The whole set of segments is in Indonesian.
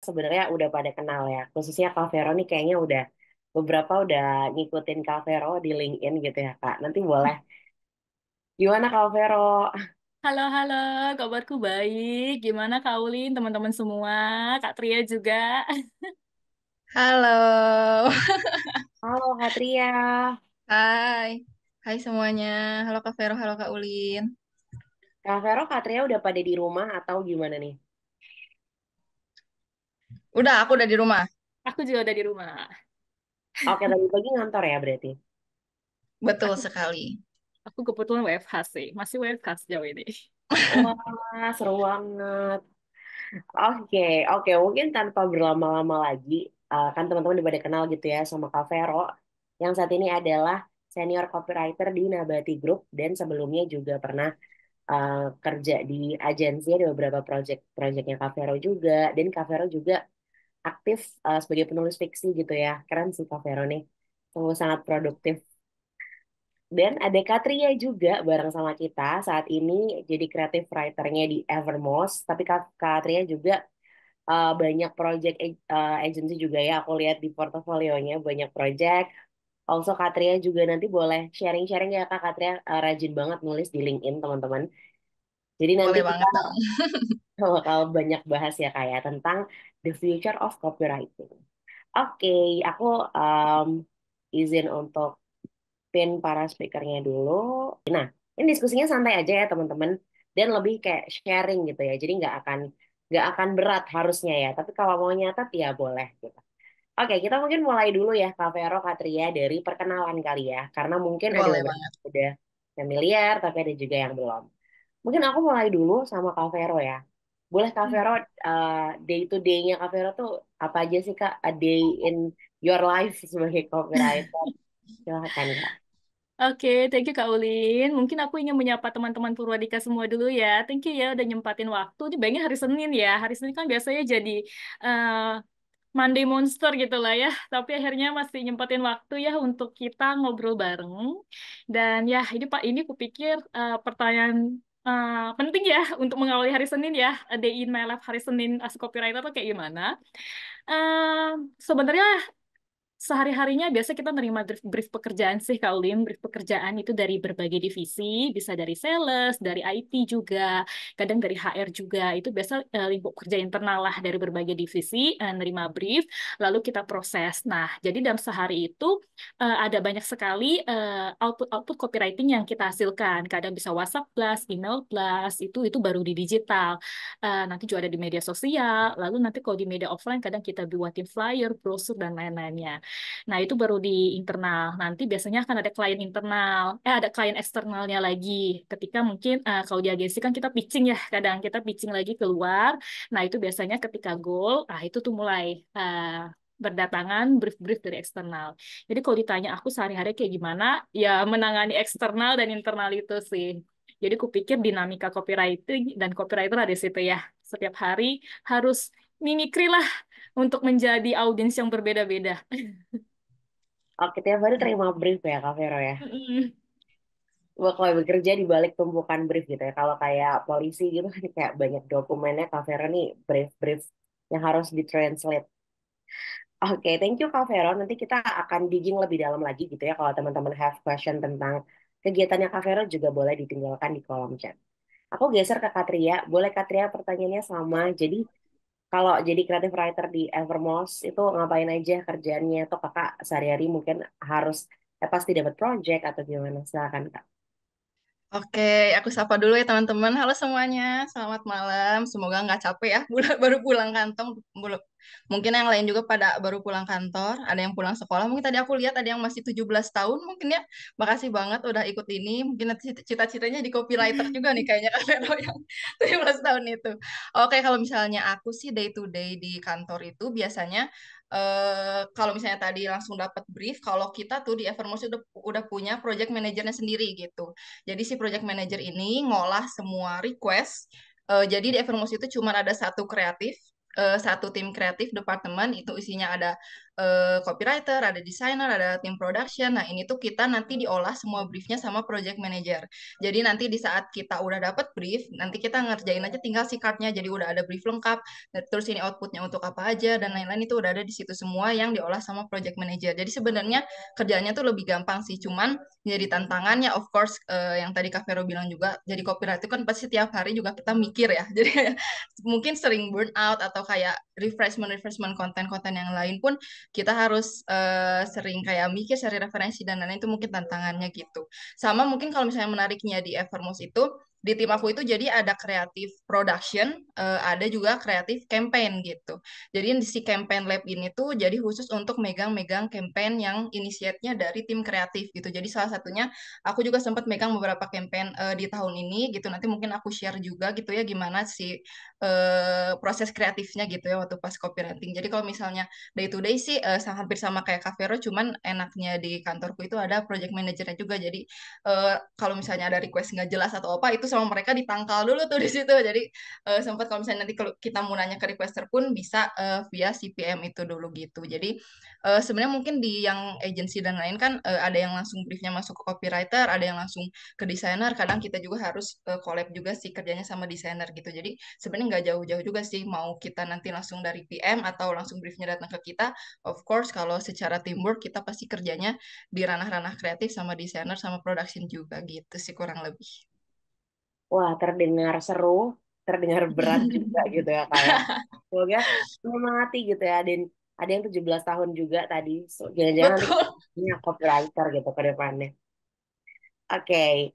sebenarnya udah pada kenal ya. Khususnya Kak Vero nih kayaknya beberapa udah ngikutin Kak Vero di LinkedIn gitu ya Kak. Nanti boleh. Gimana Kak Vero? Halo, halo, kabarku baik. Gimana Kak Ulin, teman-teman semua? Kak Tria juga. Halo, Halo Kak Tria. hai, hai semuanya. Halo Kak Vero, halo Kak Ulin. Kak Vero, Kak Tria udah pada di rumah atau gimana nih? Udah, aku udah di rumah. Aku juga udah di rumah. Oke, tadi pagi ngantor ya berarti? Betul Aku, sekali. aku kebetulan WFH sih, masih WFH sejauh ini. Wah, seru banget. Oke, oke. Mungkin tanpa berlama-lama lagi, kan teman-teman udah pada kenal gitu ya sama Kak Vero, yang saat ini adalah senior copywriter di Nabati Group dan sebelumnya juga pernah uh, kerja di agensi ada beberapa project-projectnya Kak Vero juga dan Kak Vero juga aktif sebagai penulis fiksi gitu ya. Keren sih Kak Vero nih. Sungguh sangat produktif. Dan ada Katria juga bareng sama kita saat ini jadi creative writer-nya di Evermost. Tapi Katria juga banyak project agency juga ya. Aku lihat di portofolionya banyak project. Also Katria juga nanti boleh sharing-sharing ya Kak. Katria rajin banget nulis di LinkedIn teman-teman. Jadi nanti Boleh kita banget dong. bakal banyak bahas ya kayak tentang the future of copywriting. Oke, aku um, izin untuk pin para speakernya dulu. Nah, ini diskusinya santai aja ya teman-teman dan lebih kayak sharing gitu ya. Jadi nggak akan berat harusnya ya. Tapi kalau mau nyatat ya boleh gitu. Oke, kita mungkin mulai dulu ya Kak Vero, Kak Tria dari perkenalan kali ya. Karena mungkin ada Boleh beberapa banget. yang udah familiar tapi ada juga yang belum. Mungkin aku mulai dulu sama Kak Vero ya. Boleh Kak Hmm. Vero, day to day-nya Kak Vero tuh apa aja sih Kak? A day in your life sebagai copywriter. Silahkan Kak. Oke, thank you Kak Ulin. Mungkin aku ingin menyapa teman-teman Purwadika semua dulu ya. Thank you ya udah nyempatin waktu. Ini bayangin hari Senin ya. Hari Senin kan biasanya jadi eh, Monday Monster gitu lah ya. Tapi akhirnya masih nyempatin waktu ya untuk kita ngobrol bareng. Dan ya ini Pak, ini kupikir pertanyaan penting ya untuk mengawali hari Senin ya. A day in my life hari Senin as a copywriter tuh kayak gimana? Eh, Sebenarnya sehari-harinya biasa kita nerima brief pekerjaan sih, Kak Ulim. Brief pekerjaan itu dari berbagai divisi, bisa dari sales, dari IT juga, kadang dari HR juga. Itu biasa lingkup kerja internal lah dari berbagai divisi, nerima brief, lalu kita proses. Nah, jadi dalam sehari itu ada banyak sekali output-output copywriting yang kita hasilkan. Kadang bisa WhatsApp blast, email blast, itu baru di digital. Nanti juga ada di media sosial, lalu nanti kalau di media offline kadang kita buatin flyer, brosur, dan lain-lainnya. Nah, itu baru di internal. Nanti biasanya akan ada klien internal, ada klien eksternalnya lagi. Ketika mungkin kalau di agensi kan kita pitching ya, kadang kita pitching lagi keluar. Nah, itu biasanya ketika goal, itu tuh mulai berdatangan brief-brief dari eksternal. Jadi kalau ditanya aku sehari-hari kayak gimana, ya menangani eksternal dan internal itu sih. Jadi kupikir dinamika copywriting dan copywriter ada di situ ya. Setiap hari harus mimikri lah untuk menjadi audiens yang berbeda-beda. Oke, tiap hari terima brief ya Kak Vero ya. Mm-mm. Wah, kalau bekerja di balik tumpukan brief gitu ya. Kalau kayak polisi gitu kan kayak banyak dokumennya Kak Vero nih brief-brief yang harus ditranslate. Oke, thank you Kak Vero. Nanti kita akan digging lebih dalam lagi gitu ya. Kalau teman-teman have question tentang kegiatannya Kak Vero juga boleh ditinggalkan di kolom chat. Aku geser ke Katria. Boleh Katria pertanyaannya sama. Jadi kalau jadi creative writer di Evermost itu ngapain aja kerjaannya? Atau kakak sehari-hari mungkin harus pasti dapat project atau gimana? Silakan Kak. Oke, aku sapa dulu ya teman-teman. Halo semuanya, selamat malam. Semoga nggak capek ya, baru pulang kantong. Mungkin yang lain juga pada baru pulang kantor, ada yang pulang sekolah. Mungkin tadi aku lihat ada yang masih 17 tahun mungkin ya. Makasih banget udah ikut ini. Mungkin nanti cita-citanya di copywriter juga nih kayaknya Kak Vero yang 17 tahun itu. Oke, kalau misalnya aku sih day to day di kantor itu biasanya kalau misalnya tadi langsung dapat brief, kalau kita tuh di Evermost udah punya project manajernya sendiri gitu. Jadi si project manager ini ngolah semua request. Jadi di Evermost itu cuma ada satu kreatif, satu tim kreatif departemen itu isinya ada copywriter, ada desainer, ada tim production. Nah, ini tuh kita nanti diolah semua briefnya sama project manager. Jadi nanti di saat kita udah dapat brief, nanti kita ngerjain aja tinggal si card-nya. Jadi udah ada brief lengkap, terus ini outputnya untuk apa aja, dan lain-lain itu udah ada di situ semua yang diolah sama project manager. Jadi sebenarnya kerjanya tuh lebih gampang sih, cuman jadi tantangannya of course yang tadi Kak Vero bilang juga, jadi copywriter kan pasti setiap hari juga kita mikir ya. Jadi mungkin sering burn out atau kayak refreshment konten-konten yang lain pun kita harus sering kayak mikir cari referensi dan lain-lain itu mungkin tantangannya gitu. Sama mungkin kalau misalnya menariknya di Evermost itu di tim aku itu jadi ada kreatif production, ada juga kreatif campaign gitu. Jadi di si campaign lab ini tuh jadi khusus untuk megang-megang campaign yang inisiatnya dari tim kreatif gitu. Jadi salah satunya aku juga sempat megang beberapa campaign di tahun ini gitu. Nanti mungkin aku share juga gitu ya gimana si proses kreatifnya gitu ya waktu pas copywriting. Jadi kalau misalnya day to day sih hampir sama kayak Kak Vero, cuman enaknya di kantorku itu ada project manajernya juga. Jadi kalau misalnya ada request nggak jelas atau apa, itu sama mereka ditangkal dulu tuh di situ. Jadi sempat kalau misalnya nanti kalau kita mau nanya ke requester pun bisa via CPM itu dulu gitu. Jadi sebenarnya mungkin di yang agency dan lain kan ada yang langsung briefnya masuk ke copywriter, ada yang langsung ke desainer. Kadang kita juga harus collab juga sih kerjanya sama desainer gitu. Jadi sebenarnya nggak jauh-jauh juga sih mau kita nanti langsung dari PM atau langsung briefnya datang ke kita. Of course kalau secara teamwork kita pasti kerjanya di ranah-ranah kreatif sama desainer sama production juga gitu sih kurang lebih. Wah, terdengar seru, terdengar berat juga gitu ya kayak. Semoga menyemangati gitu ya. Dan ada yang 17 tahun juga tadi. So, jangan-jangan nanti Betul. punya copywriter gitu ke depannya. Oke.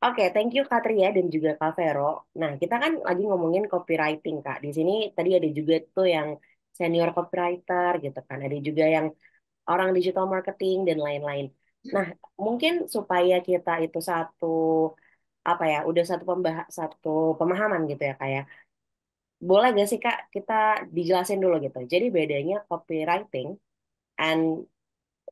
Oke, thank you Katria dan juga Kak Vero. Nah, kita kan lagi ngomongin copywriting, Kak. Di sini tadi ada juga tuh yang senior copywriter gitu kan. Ada juga yang orang digital marketing dan lain-lain. Nah, mungkin supaya kita itu satu apa ya, udah satu pemahaman gitu ya kayak boleh gak sih Kak kita dijelasin dulu gitu. Jadi bedanya copywriting and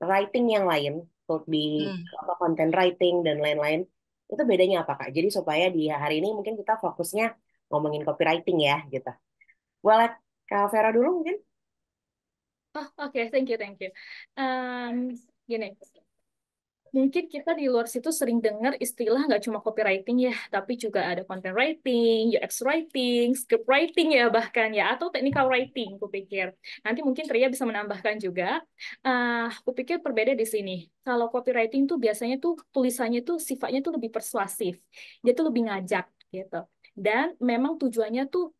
writing yang lain, untuk di Hmm. apa content writing dan lain-lain itu bedanya apa Kak? Jadi supaya di hari ini mungkin kita fokusnya ngomongin copywriting ya gitu. Boleh Kak Vera dulu mungkin? Oh, oke, thank you, thank you. Gini, mungkin kita di luar situ sering dengar istilah nggak cuma copywriting ya, tapi juga ada content writing, UX writing, script writing ya bahkan ya, atau technical writing, kupikir. Nanti mungkin Tria bisa menambahkan juga. Kupikir berbeda di sini. Kalau copywriting tuh biasanya tuh tulisannya tuh sifatnya tuh lebih persuasif, dia tuh lebih ngajak gitu. Dan memang tujuannya tuh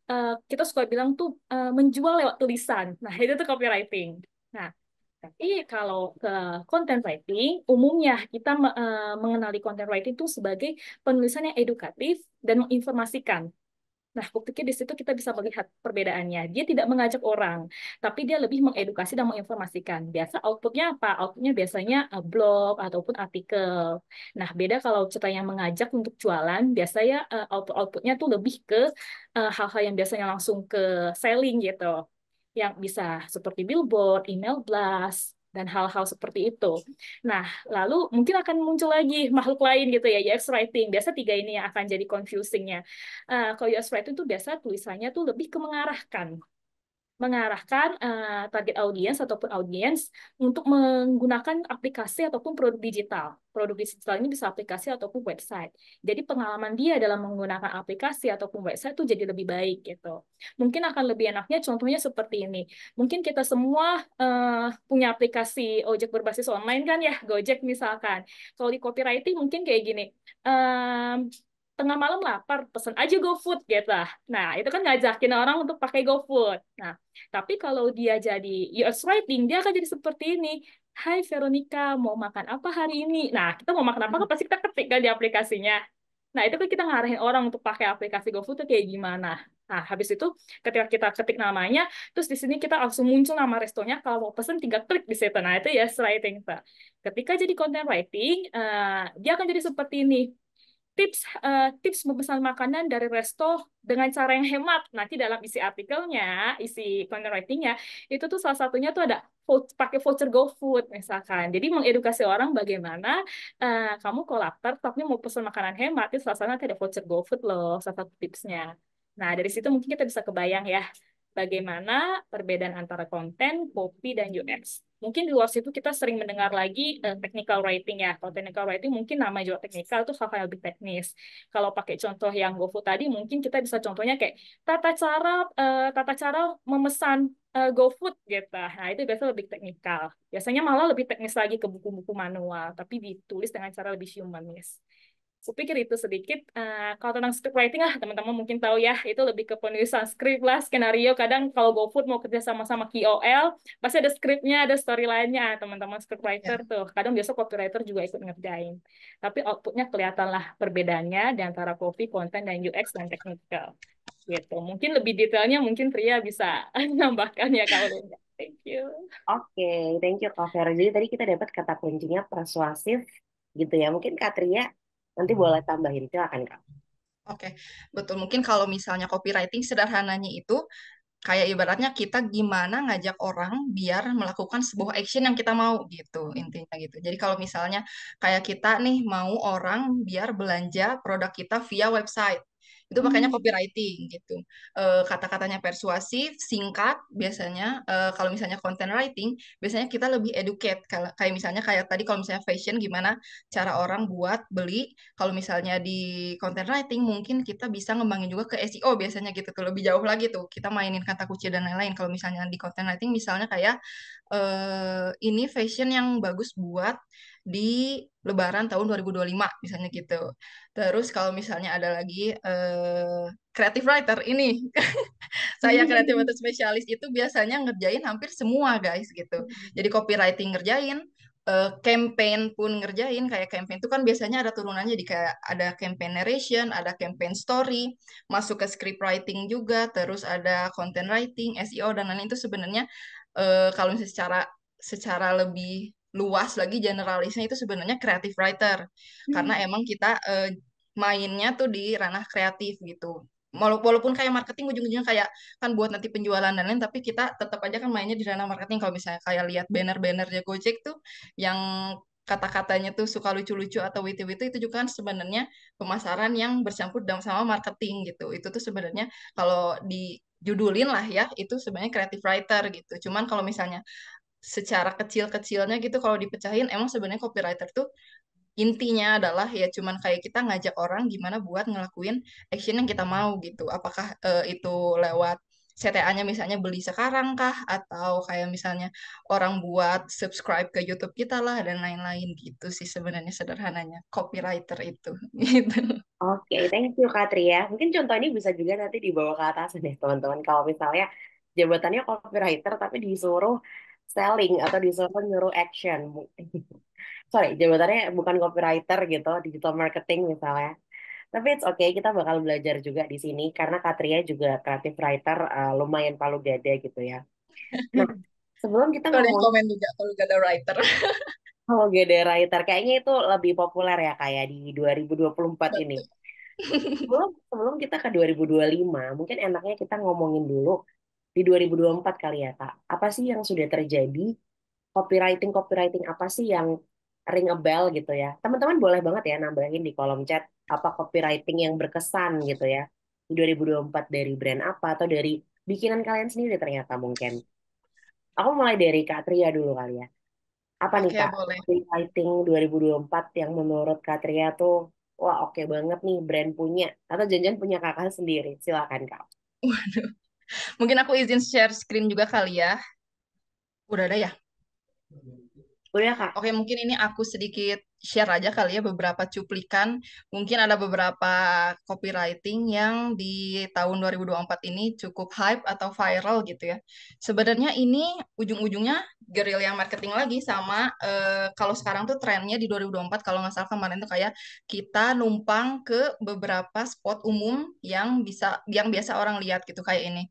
kita suka bilang tuh menjual lewat tulisan. Nah, itu tuh copywriting. Nah, tapi kalau ke content writing, umumnya kita mengenali content writing itu sebagai penulisan yang edukatif dan menginformasikan. Nah, aku pikir di situ kita bisa melihat perbedaannya. Dia tidak mengajak orang, tapi dia lebih mengedukasi dan menginformasikan. Biasa outputnya apa? Outputnya biasanya blog ataupun artikel. Nah, beda kalau cerita yang mengajak untuk jualan, biasanya outputnya tuh lebih ke hal-hal yang biasanya langsung ke selling gitu yang bisa seperti billboard, email blast, dan hal-hal seperti itu. Nah, lalu mungkin akan muncul lagi makhluk lain gitu ya, UX writing. Biasa tiga ini yang akan jadi confusingnya. Kalau UX writing itu biasa tulisannya tuh lebih ke mengarahkan target audiens ataupun audiens untuk menggunakan aplikasi ataupun produk digital. Produk digital ini bisa aplikasi ataupun website. Jadi pengalaman dia dalam menggunakan aplikasi ataupun website itu jadi lebih baik gitu. Mungkin akan lebih enaknya contohnya seperti ini. Mungkin kita semua punya aplikasi ojek berbasis online kan ya, Gojek misalkan. Kalau di copywriting mungkin kayak gini. Tengah malam lapar, pesan aja GoFood gitu. Nah, itu kan ngajakin orang untuk pakai GoFood. Nah, tapi kalau dia jadi UX writing, dia akan jadi seperti ini. Hai Veronica, mau makan apa hari ini? Nah, kita mau makan apa kan pasti kita ketik kan di aplikasinya. Nah, itu kan kita ngarahin orang untuk pakai aplikasi GoFood itu kayak gimana. Nah, habis itu ketika kita ketik namanya, terus di sini kita langsung muncul nama restonya, kalau mau pesen tinggal klik di situ. Nah, itu ya writing. Ketika jadi content writing, dia akan jadi seperti ini tips memesan makanan dari resto dengan cara yang hemat. Nanti dalam isi artikelnya, isi content writing-nya, itu tuh salah satunya tuh ada pakai voucher GoFood misalkan. Jadi mengedukasi orang bagaimana kamu kalau lapar tapi mau pesan makanan hemat, itu salah satunya ada voucher GoFood loh, salah satu tipsnya. Nah, dari situ mungkin kita bisa kebayang ya, bagaimana perbedaan antara konten, copy, dan UX. Mungkin di luar situ kita sering mendengar lagi technical writing ya. Kalau technical writing mungkin nama juga technical itu hal-hal yang lebih teknis. Kalau pakai contoh yang GoFood tadi, mungkin kita bisa contohnya kayak tata cara memesan GoFood gitu. Nah, itu biasanya lebih teknikal. Biasanya malah lebih teknis lagi ke buku-buku manual, tapi ditulis dengan cara lebih humanis. Kupikir itu sedikit. Kalau tentang script writing lah, teman-teman mungkin tahu ya, itu lebih ke penulisan skrip lah, skenario. Kadang kalau GoFood mau kerja sama-sama KOL, pasti ada skripnya, ada storyline-nya. Teman-teman script Ya. writer tuh. Kadang biasa copywriter juga ikut ngerjain. Tapi outputnya kelihatan lah perbedaannya di antara copy, konten, dan UX, dan technical. Gitu. Mungkin lebih detailnya mungkin Pria bisa nambahkan ya Kak Ulun. Thank you. Oke, thank you Kak Vero. Jadi tadi kita dapat kata kuncinya persuasif gitu ya. Mungkin Kak Tria nanti boleh tambahin, silakan Kak. Oke, betul. Mungkin kalau misalnya copywriting sederhananya itu kayak ibaratnya kita gimana ngajak orang biar melakukan sebuah action yang kita mau gitu, intinya gitu. Jadi kalau misalnya kayak kita nih mau orang biar belanja produk kita via website. Itu makanya Hmm. copywriting gitu. Kata-katanya persuasif, singkat biasanya. Kalau misalnya content writing, biasanya kita lebih educate. Kayak misalnya kayak tadi kalau misalnya fashion, gimana cara orang buat beli. Kalau misalnya di content writing, mungkin kita bisa ngembangin juga ke SEO biasanya gitu tuh. Lebih jauh lagi tuh. Kita mainin kata kunci dan lain-lain. Kalau misalnya di content writing, misalnya kayak ini fashion yang bagus buat di Lebaran tahun 2025 misalnya gitu. Terus kalau misalnya ada lagi creative writer ini, saya creative writer spesialis itu biasanya ngerjain hampir semua guys gitu. Jadi copywriting ngerjain, campaign pun ngerjain. Kayak campaign itu kan biasanya ada turunannya, di kayak ada campaign narration, ada campaign story, masuk ke script writing juga, terus ada content writing, SEO dan lain-lain. Itu sebenarnya kalau misalnya secara lebih luas lagi generalisnya itu sebenarnya creative writer, karena emang kita mainnya tuh di ranah kreatif gitu. Walaupun kayak marketing ujung-ujungnya kayak kan buat nanti penjualan dan lain, tapi kita tetap aja kan mainnya di ranah marketing. Kalau misalnya kayak lihat banner-bannernya Gojek tuh yang kata-katanya tuh suka lucu-lucu atau witty-witty, itu juga kan sebenarnya pemasaran yang bercampur dalam sama marketing gitu. Itu tuh sebenarnya kalau dijudulin lah ya, itu sebenarnya creative writer gitu. Cuman kalau misalnya secara kecil-kecilnya gitu kalau dipecahin, emang sebenarnya copywriter tuh intinya adalah ya cuman kayak kita ngajak orang gimana buat ngelakuin action yang kita mau gitu. Apakah itu lewat CTA-nya misalnya beli sekarang kah, atau kayak misalnya orang buat subscribe ke YouTube kita lah dan lain-lain gitu sih sebenarnya sederhananya copywriter itu gitu. Oke, thank you Kak Tria. Mungkin contoh ini bisa juga nanti dibawa ke atas deh teman-teman. Kalau misalnya jabatannya copywriter tapi disuruh selling atau disuruh nyuruh action. Sorry, jabatannya bukan copywriter gitu, digital marketing misalnya. Tapi it's okay, kita bakal belajar juga di sini karena Katria juga creative writer lumayan palu gada gitu ya. Nah, sebelum kita Itu ada yang ngomong komen juga kalau gak ada writer. palu gada writer, kayaknya itu lebih populer ya kayak di 2024 ini. Betul. Sebelum sebelum kita ke 2025, mungkin enaknya kita ngomongin dulu di 2024 kali ya, Kak. Apa sih yang sudah terjadi? Copywriting apa sih yang ring a bell gitu ya? Teman-teman boleh banget ya nambahin di kolom chat apa copywriting yang berkesan gitu ya di 2024 dari brand apa atau dari bikinan kalian sendiri ternyata mungkin. Aku mulai dari Kak Tria dulu kali ya. Apa nih Oke, Kak, boleh. copywriting 2024 yang menurut Kak Tria tuh wah oke banget nih brand punya atau janjian punya kakak sendiri. Silakan Kak. Mungkin aku izin share screen juga kali ya. Udah ada ya? Udah Kak. Oke, mungkin ini aku sedikit share aja kali ya beberapa cuplikan. Mungkin ada beberapa copywriting yang di tahun 2024 ini cukup hype atau viral gitu ya. Sebenarnya ini ujung-ujungnya guerrilla marketing lagi sama kalau sekarang tuh trennya di 2024 kalau nggak salah kemarin tuh kayak kita numpang ke beberapa spot umum yang biasa orang lihat gitu kayak ini.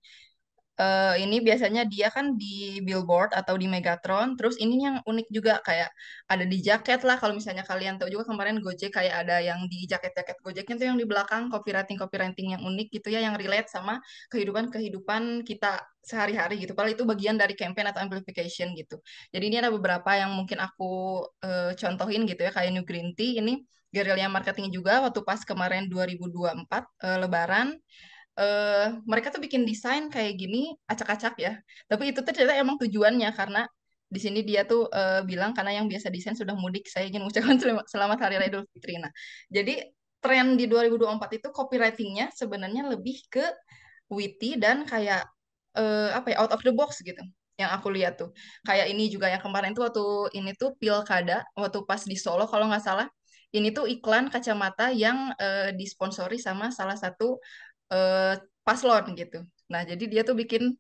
Ini biasanya dia kan di billboard atau di Megatron. Terus ini yang unik juga kayak ada di jaket lah. Kalau misalnya kalian tahu juga kemarin Gojek kayak ada yang di jaket-jaket Gojeknya tuh yang di belakang copywriting yang unik gitu ya, yang relate sama kehidupan kita sehari-hari gitu. Padahal itu bagian dari campaign atau amplification gitu. Jadi ini ada beberapa yang mungkin aku contohin gitu ya, kayak New Green Tea ini guerrilla marketing juga waktu pas kemarin 2024 Lebaran. Mereka tuh bikin desain kayak gini acak-acak ya. Tapi itu tuh ternyata emang tujuannya karena di sini dia tuh bilang karena yang biasa desain sudah mudik, saya ingin mengucapkan selamat Hari Raya Idul Fitri. Nah, jadi tren di 2024 itu copywritingnya sebenarnya lebih ke witty dan kayak apa ya, out of the box gitu. Yang aku lihat tuh. Kayak ini juga yang kemarin tuh waktu ini tuh pilkada, waktu pas di Solo kalau nggak salah, ini tuh iklan kacamata yang disponsori sama salah satu eh, paslon gitu. Nah, jadi dia tuh bikin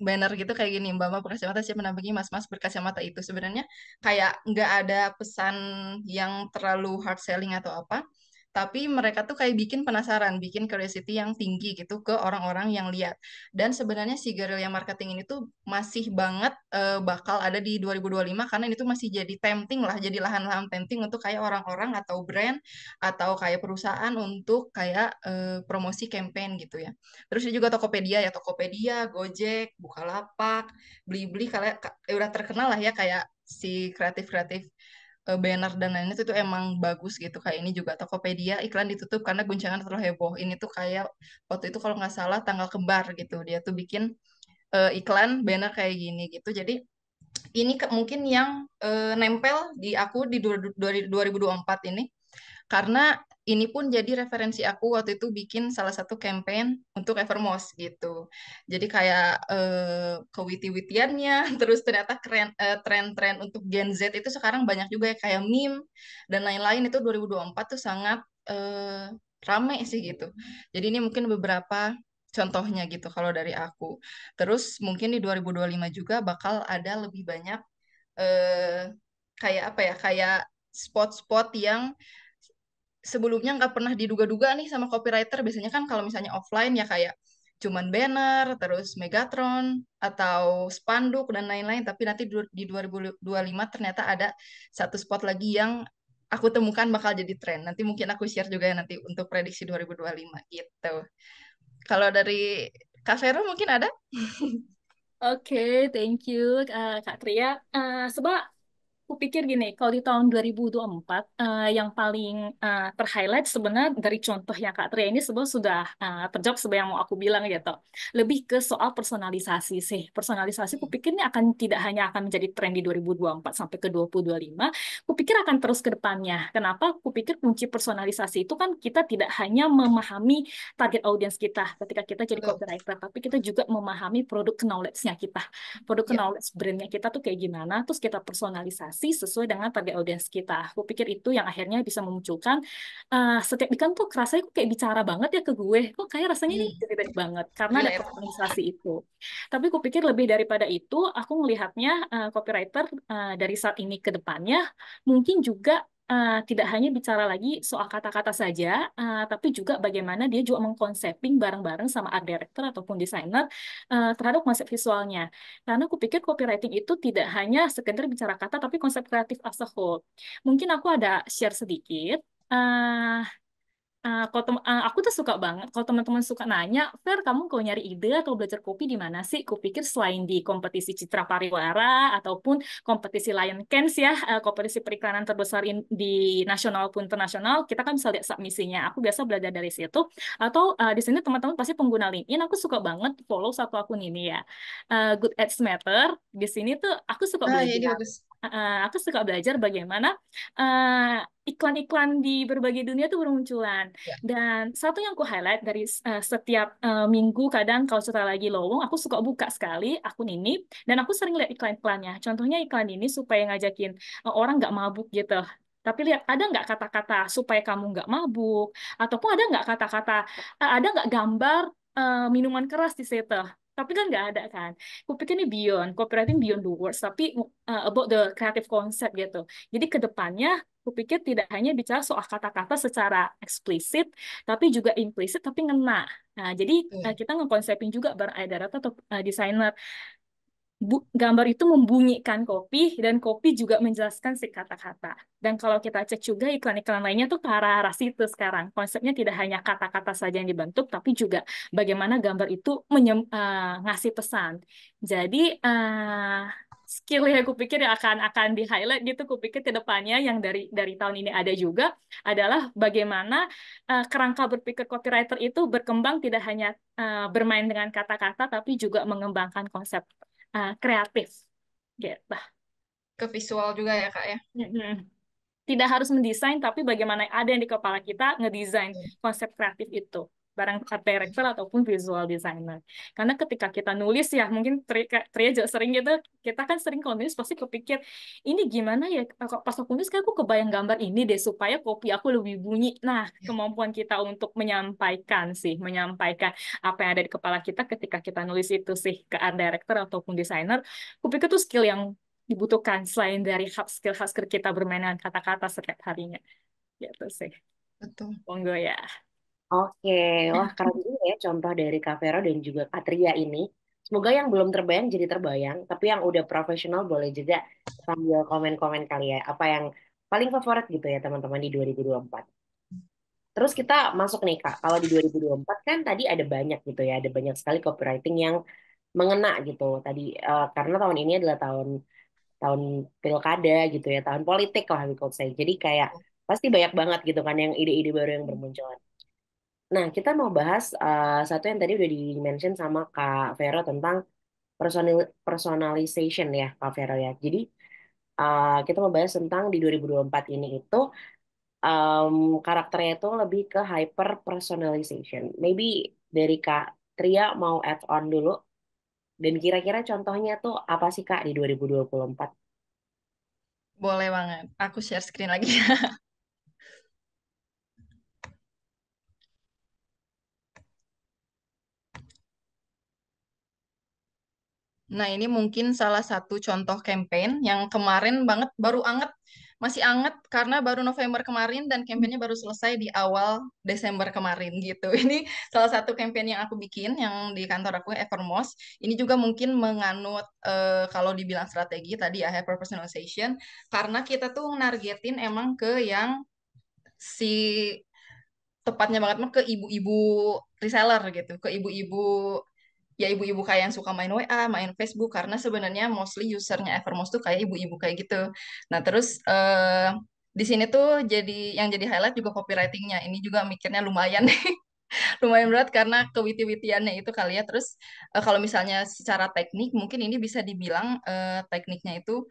banner gitu kayak gini, Mbak-mbak berkacamata siap menampingi mas-mas berkacamata itu. Sebenarnya kayak nggak ada pesan yang terlalu hard selling atau apa, tapi mereka tuh kayak bikin penasaran, bikin curiosity yang tinggi gitu ke orang-orang yang lihat. Dan sebenarnya si guerrilla marketing ini tuh masih banget bakal ada di 2025 karena ini tuh masih jadi tempting lah, jadi lahan-lahan tempting untuk kayak orang-orang atau brand atau kayak perusahaan untuk kayak promosi campaign gitu ya. Terus dia juga Tokopedia ya, Tokopedia, Gojek, Bukalapak, Blibli kayak udah terkenal lah ya kayak si kreatif-kreatif banner dan lainnya itu tuh emang bagus gitu. Kayak ini juga Tokopedia iklan ditutup karena guncangan terlalu heboh. Ini tuh kayak waktu itu kalau nggak salah tanggal kembar gitu. Dia tuh bikin iklan banner kayak gini gitu. Jadi ini mungkin yang nempel di aku di 2024 ini karena ini pun jadi referensi aku waktu itu bikin salah satu campaign untuk Evermost gitu. Jadi kayak kewiti-witiannya, terus ternyata keren, tren-tren untuk Gen Z itu sekarang banyak juga ya kayak meme dan lain-lain itu 2024 tuh sangat rame sih gitu. Jadi ini mungkin beberapa contohnya gitu kalau dari aku. Terus mungkin di 2025 juga bakal ada lebih banyak eh, kayak apa ya, kayak spot-spot yang sebelumnya nggak pernah diduga-duga nih sama copywriter. Biasanya kan kalau misalnya offline ya kayak cuman banner, terus Megatron, atau spanduk, dan lain-lain. Tapi nanti di 2025 ternyata ada satu spot lagi yang aku temukan bakal jadi tren. Nanti mungkin aku share juga ya nanti untuk prediksi 2025 gitu. Kalau dari Kak Vero mungkin ada? Oke, thank you, Kak Tria. Sebab kupikir gini, kalau di tahun 2024, yang paling ter-highlight sebenarnya dari contoh yang Kak Tria ini sebenarnya sudah terjawab sebenarnya yang mau aku bilang gitu. Lebih ke soal personalisasi sih. Personalisasi kupikir ini akan tidak hanya akan menjadi tren di 2024 sampai ke 2025, kupikir akan terus ke depannya. Kenapa? Kupikir kunci personalisasi itu kan kita tidak hanya memahami target audiens kita ketika kita jadi Betul. copywriter, tapi kita juga memahami produk knowledge-nya kita. Produk Ya. knowledge brandnya kita tuh kayak gimana, terus kita personalisasi sesuai dengan target audiens kita. Aku pikir itu yang akhirnya bisa memunculkan setiap ikan tuh rasanya kok kayak bicara banget ya ke gue, kok kayak rasanya ini Hmm, jadi banget karena ada relate. personalisasi itu. Tapi aku pikir lebih daripada itu, aku melihatnya copywriter dari saat ini ke depannya mungkin juga tidak hanya bicara lagi soal kata-kata saja, tapi juga bagaimana dia juga mengkonseping bareng-bareng sama art director ataupun desainer terhadap konsep visualnya. Karena aku pikir copywriting itu tidak hanya sekedar bicara kata, tapi konsep kreatif as a whole. Mungkin aku ada share sedikit. Eh, aku tuh suka banget kalau teman-teman suka nanya, Fer, kamu kalau nyari ide atau belajar kopi di mana sih? Kupikir selain di kompetisi Citra Pariwara ataupun kompetisi Lion Cans ya, kompetisi periklanan terbesar di nasional pun internasional, kita kan bisa lihat submisinya. Aku biasa belajar dari situ. Atau di sini teman-teman pasti pengguna LinkedIn, aku suka banget follow satu akun ini ya. Good Ads Matter. Di sini tuh aku suka Ah, ya ini belajar. bagus. Aku suka belajar bagaimana iklan-iklan di berbagai dunia itu bermunculan. Ya. Dan satu yang aku highlight dari setiap minggu, kadang kalau setelah lagi lowong, aku suka buka sekali akun ini, dan aku sering lihat iklan-iklannya. Contohnya iklan ini supaya ngajakin orang nggak mabuk gitu. Tapi lihat, ada nggak kata-kata supaya kamu nggak mabuk, ataupun ada nggak kata-kata, ada nggak gambar minuman keras di situ. Tapi kan nggak ada kan. Kupikir ini beyond, copywriting beyond the words, tapi about the creative concept gitu. Jadi ke depannya kupikir tidak hanya bicara soal kata-kata secara eksplisit, tapi juga implisit, tapi ngena. Nah, jadi Betul. kita ngekonsepin juga bareng director atau desainer. Gambar itu membunyikan kopi, dan kopi juga menjelaskan si kata-kata. Dan kalau kita cek juga iklan-iklan lainnya tuh ke arah-arah situ sekarang. Konsepnya tidak hanya kata-kata saja yang dibentuk, tapi juga bagaimana gambar itu ngasih pesan. Jadi, skill yang aku pikir yang akan di highlight gitu, kupikir ke depannya yang dari tahun ini ada juga adalah bagaimana kerangka berpikir copywriter itu berkembang tidak hanya bermain dengan kata-kata, tapi juga mengembangkan konsep kreatif. Gitu. Ke visual juga ya Kak ya. Mm-mm. Tidak harus mendesain, tapi bagaimana ada yang di kepala kita ngedesain konsep kreatif itu. Barang art director ataupun visual designer. Karena ketika kita nulis ya, mungkin Tria juga sering gitu, kita kan sering kalau nulis pasti kepikir, ini gimana ya, kok pas aku nulis kan aku kebayang gambar ini deh, supaya kopi aku lebih bunyi. Nah, kemampuan kita untuk menyampaikan sih, menyampaikan apa yang ada di kepala kita ketika kita nulis itu sih ke art director ataupun desainer, aku pikir itu skill yang dibutuhkan selain dari skill kita bermain dengan kata-kata setiap harinya gitu sih. Betul. Monggo ya. Oke, wah keren juga ya contoh dari Kak Vero dan juga Katria ini. Semoga yang belum terbayang jadi terbayang, tapi yang udah profesional boleh juga sambil komen-komen kali ya. Apa yang paling favorit gitu ya teman-teman di 2024. Terus kita masuk nih Kak, kalau di 2024 kan tadi ada banyak gitu ya, ada banyak sekali copywriting yang mengena gitu. Tadi karena tahun ini adalah tahun tahun pilkada gitu ya, tahun politik lah kalau saya. Jadi kayak pasti banyak banget gitu kan yang ide-ide baru yang bermunculan. Nah, kita mau bahas satu yang tadi udah di-mention sama Kak Vero tentang personalization ya, Kak Vero ya. Jadi kita mau bahas tentang di 2024 ini itu um, karakternya itu lebih ke hyper personalization. Maybe dari Kak Tria mau add on dulu. Dan kira-kira contohnya tuh apa sih Kak di 2024? Boleh banget. Aku share screen lagi. Nah, ini mungkin salah satu contoh campaign yang kemarin banget, baru anget, masih anget karena baru November kemarin dan campaignnya baru selesai di awal Desember kemarin gitu. Ini salah satu campaign yang aku bikin yang di kantor aku, Evermost. Ini juga mungkin menganut kalau dibilang strategi tadi ya, hyper personalization, karena kita tuh nargetin emang ke yang si tepatnya banget mah ke ibu-ibu reseller gitu, ke ibu-ibu ya ibu-ibu kayak yang suka main WA, main Facebook karena sebenarnya mostly usernya Evermost tuh kayak ibu-ibu kayak gitu. Nah, terus di sini tuh yang jadi highlight juga copywritingnya. Ini juga mikirnya lumayan lumayan berat karena kewiti-witiannya itu kali ya. Terus kalau misalnya secara teknik mungkin ini bisa dibilang tekniknya itu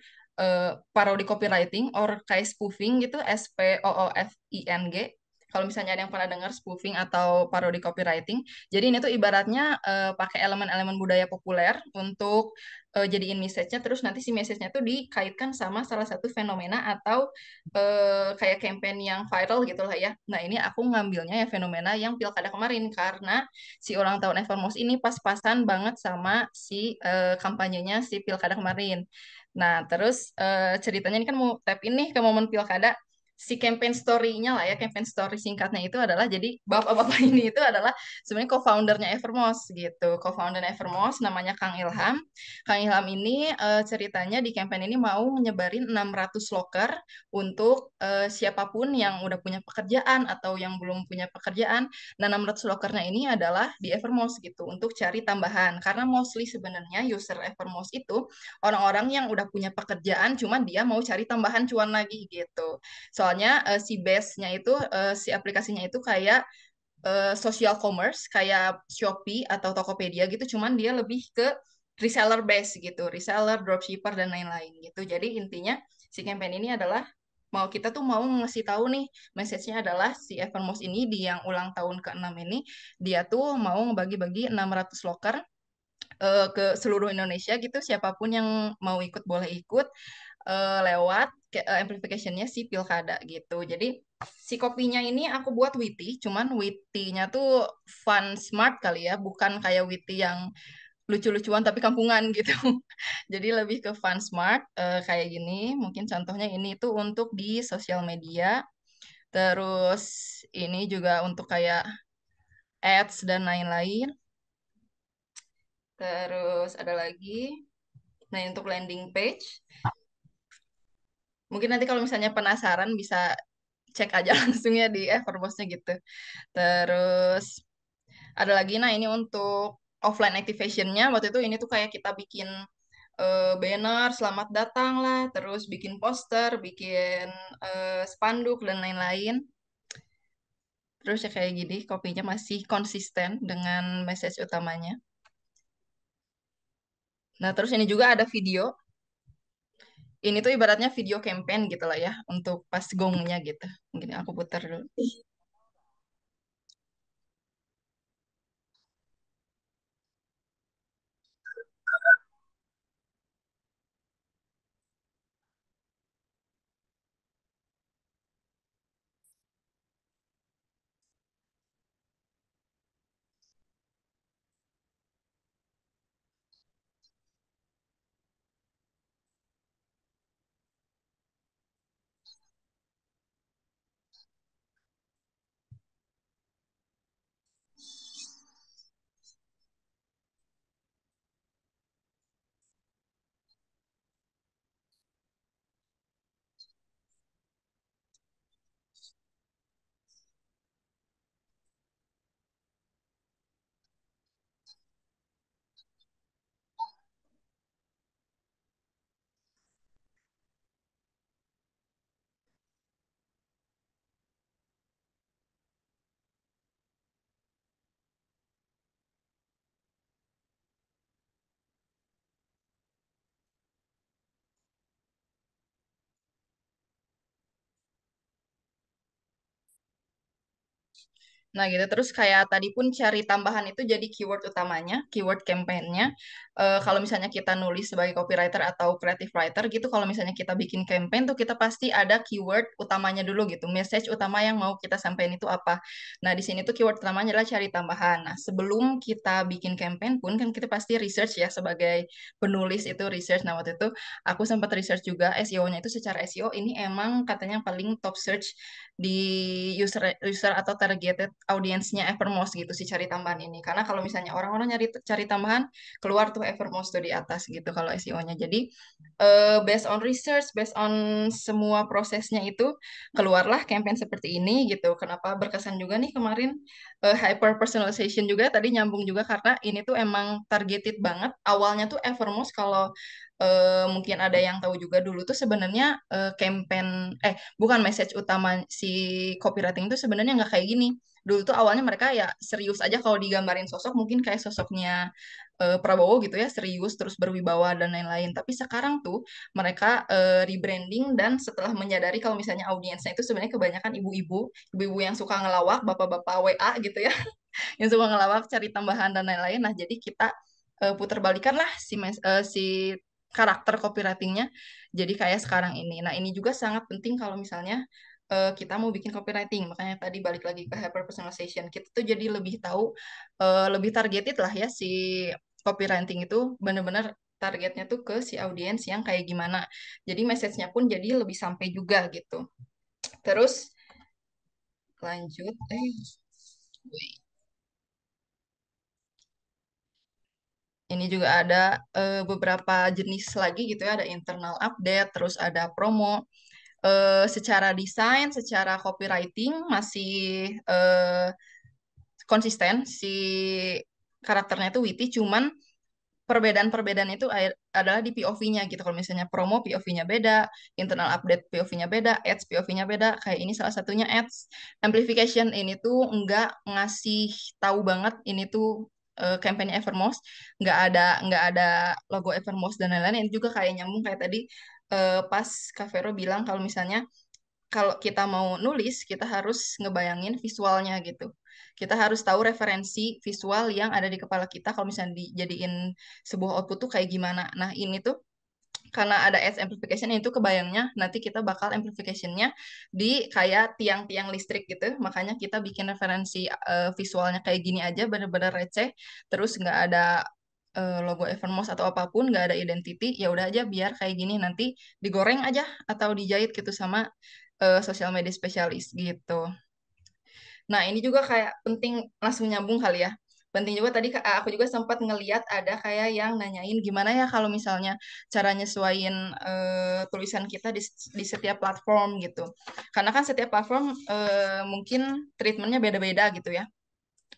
parody copywriting or kayak spoofing gitu, SPOOFING. Kalau misalnya ada yang pernah dengar spoofing atau parody copywriting, jadi ini tuh ibaratnya pakai elemen-elemen budaya populer untuk jadiin message-nya, terus nanti si message-nya tuh dikaitkan sama salah satu fenomena atau kayak campaign yang viral gitu lah ya. Nah, ini aku ngambilnya ya fenomena yang pilkada kemarin karena si ulang tahun Evermost ini pas-pasan banget sama si kampanyenya si pilkada kemarin. Nah, terus ceritanya ini kan mau tap ini ke momen pilkada. Si campaign story-nya lah ya, campaign story singkatnya itu adalah, jadi bapak-bapak ini itu adalah sebenarnya co-foundernya Evermost gitu. Co-founder Evermost namanya Kang Ilham. Kang Ilham ini ceritanya di campaign ini mau nyebarin 600 loker untuk siapapun yang udah punya pekerjaan atau yang belum punya pekerjaan. Nah, 600 lokernya ini adalah di Evermost gitu untuk cari tambahan. Karena mostly sebenarnya user Evermost itu orang-orang yang udah punya pekerjaan, cuman dia mau cari tambahan cuan lagi gitu. Soalnya si base-nya itu, si aplikasinya itu kayak social commerce, kayak Shopee atau Tokopedia gitu, cuman dia lebih ke reseller base gitu, reseller, dropshipper, dan lain-lain gitu. Jadi intinya si campaign ini adalah mau kita tuh mau ngasih tahu nih, message-nya adalah si Evermost ini di yang ulang tahun ke-6 ini, dia tuh mau ngebagi-bagi 600 loker ke seluruh Indonesia gitu, siapapun yang mau ikut boleh ikut lewat amplification-nya si Pilkada gitu. Jadi si kopinya ini aku buat witty, cuman witty-nya tuh fun smart kali ya, bukan kayak witty yang lucu-lucuan tapi kampungan gitu. Jadi lebih ke fun smart kayak gini. Mungkin contohnya ini tuh untuk di sosial media. Terus ini juga untuk kayak ads dan lain-lain. Terus ada lagi. Nah, untuk landing page. Mungkin nanti kalau misalnya penasaran bisa cek aja langsung ya di Everbossnya gitu. Terus ada lagi, nah ini untuk offline activation-nya, waktu itu ini tuh kayak kita bikin banner, selamat datang lah, terus bikin poster, bikin spanduk, dan lain-lain. Terus ya kayak gini, kopinya masih konsisten dengan message utamanya. Nah, terus ini juga ada video. ini tuh ibaratnya video campaign gitu lah ya untuk pas gongnya gitu. Mungkin aku putar dulu. Nah gitu, terus kayak tadi pun cari tambahan itu jadi keyword utamanya, keyword campaign-nya. Kalau misalnya kita nulis sebagai copywriter atau creative writer gitu, kalau misalnya kita bikin campaign tuh kita pasti ada keyword utamanya dulu gitu, message utama yang mau kita sampaikan itu apa. Nah di sini tuh keyword utamanya adalah cari tambahan. Nah sebelum kita bikin campaign pun kan kita pasti research ya sebagai penulis itu research. Nah waktu itu aku sempat research juga SEO-nya itu secara SEO ini emang katanya paling top search di user user atau targeted audience-nya Evermost gitu sih cari tambahan ini. Karena kalau misalnya orang-orang nyari cari tambahan keluar tuh Evermost tuh di atas gitu kalau SEO-nya. Jadi based on research, based on semua prosesnya itu keluarlah campaign seperti ini gitu. Kenapa berkesan juga nih kemarin hyper personalization juga tadi nyambung juga karena ini tuh emang targeted banget. Awalnya tuh Evermost kalau mungkin ada yang tahu juga dulu tuh sebenarnya campaign bukan message utama si copywriting itu sebenarnya nggak kayak gini. Dulu tuh awalnya mereka ya serius aja kalau digambarin sosok mungkin kayak sosoknya Prabowo gitu ya, serius terus berwibawa dan lain-lain. Tapi sekarang tuh mereka rebranding dan setelah menyadari kalau misalnya audiensnya itu sebenarnya kebanyakan ibu-ibu, ibu-ibu yang suka ngelawak, bapak-bapak WA gitu ya, yang suka ngelawak cari tambahan dan lain-lain. Nah, jadi kita putar balikan lah si karakter copywritingnya jadi kayak sekarang ini. Nah, ini juga sangat penting kalau misalnya kita mau bikin copywriting. Makanya tadi balik lagi ke hyper personalization. Kita tuh jadi lebih tahu, lebih targeted lah ya si copywriting itu benar-benar targetnya tuh ke si audiens yang kayak gimana. Jadi message-nya pun jadi lebih sampai juga gitu. Terus lanjut, ini juga ada beberapa jenis lagi gitu ya, ada internal update, terus ada promo. Secara desain, secara copywriting masih eh, konsisten si karakternya itu witty, cuman perbedaan-perbedaan itu adalah di POV-nya gitu. Kalau misalnya promo POV-nya beda, internal update POV-nya beda, ads POV-nya beda. Kayak ini salah satunya ads. Amplification ini tuh nggak ngasih tahu banget ini tuh campaign Evermost, nggak ada logo Evermost dan lain-lain. Ini juga kayak nyambung kayak tadi pas Kak Vero bilang kalau misalnya kalau kita mau nulis, kita harus ngebayangin visualnya gitu. Kita harus tahu referensi visual yang ada di kepala kita kalau misalnya dijadiin sebuah output tuh kayak gimana. Nah, ini tuh karena ada ads amplification itu kebayangnya nanti kita bakal amplificationnya di kayak tiang-tiang listrik gitu. Makanya kita bikin referensi visualnya kayak gini aja bener-bener receh. Terus nggak ada logo Evermost atau apapun, nggak ada identity. Ya udah aja biar kayak gini nanti digoreng aja atau dijahit gitu sama sosial media spesialis gitu. Nah, ini juga kayak penting langsung nyambung kali ya. Penting juga tadi aku juga sempat ngeliat ada kayak yang nanyain gimana ya kalau misalnya cara nyesuaiin tulisan kita di setiap platform gitu. Karena kan setiap platform mungkin treatmentnya beda-beda gitu ya.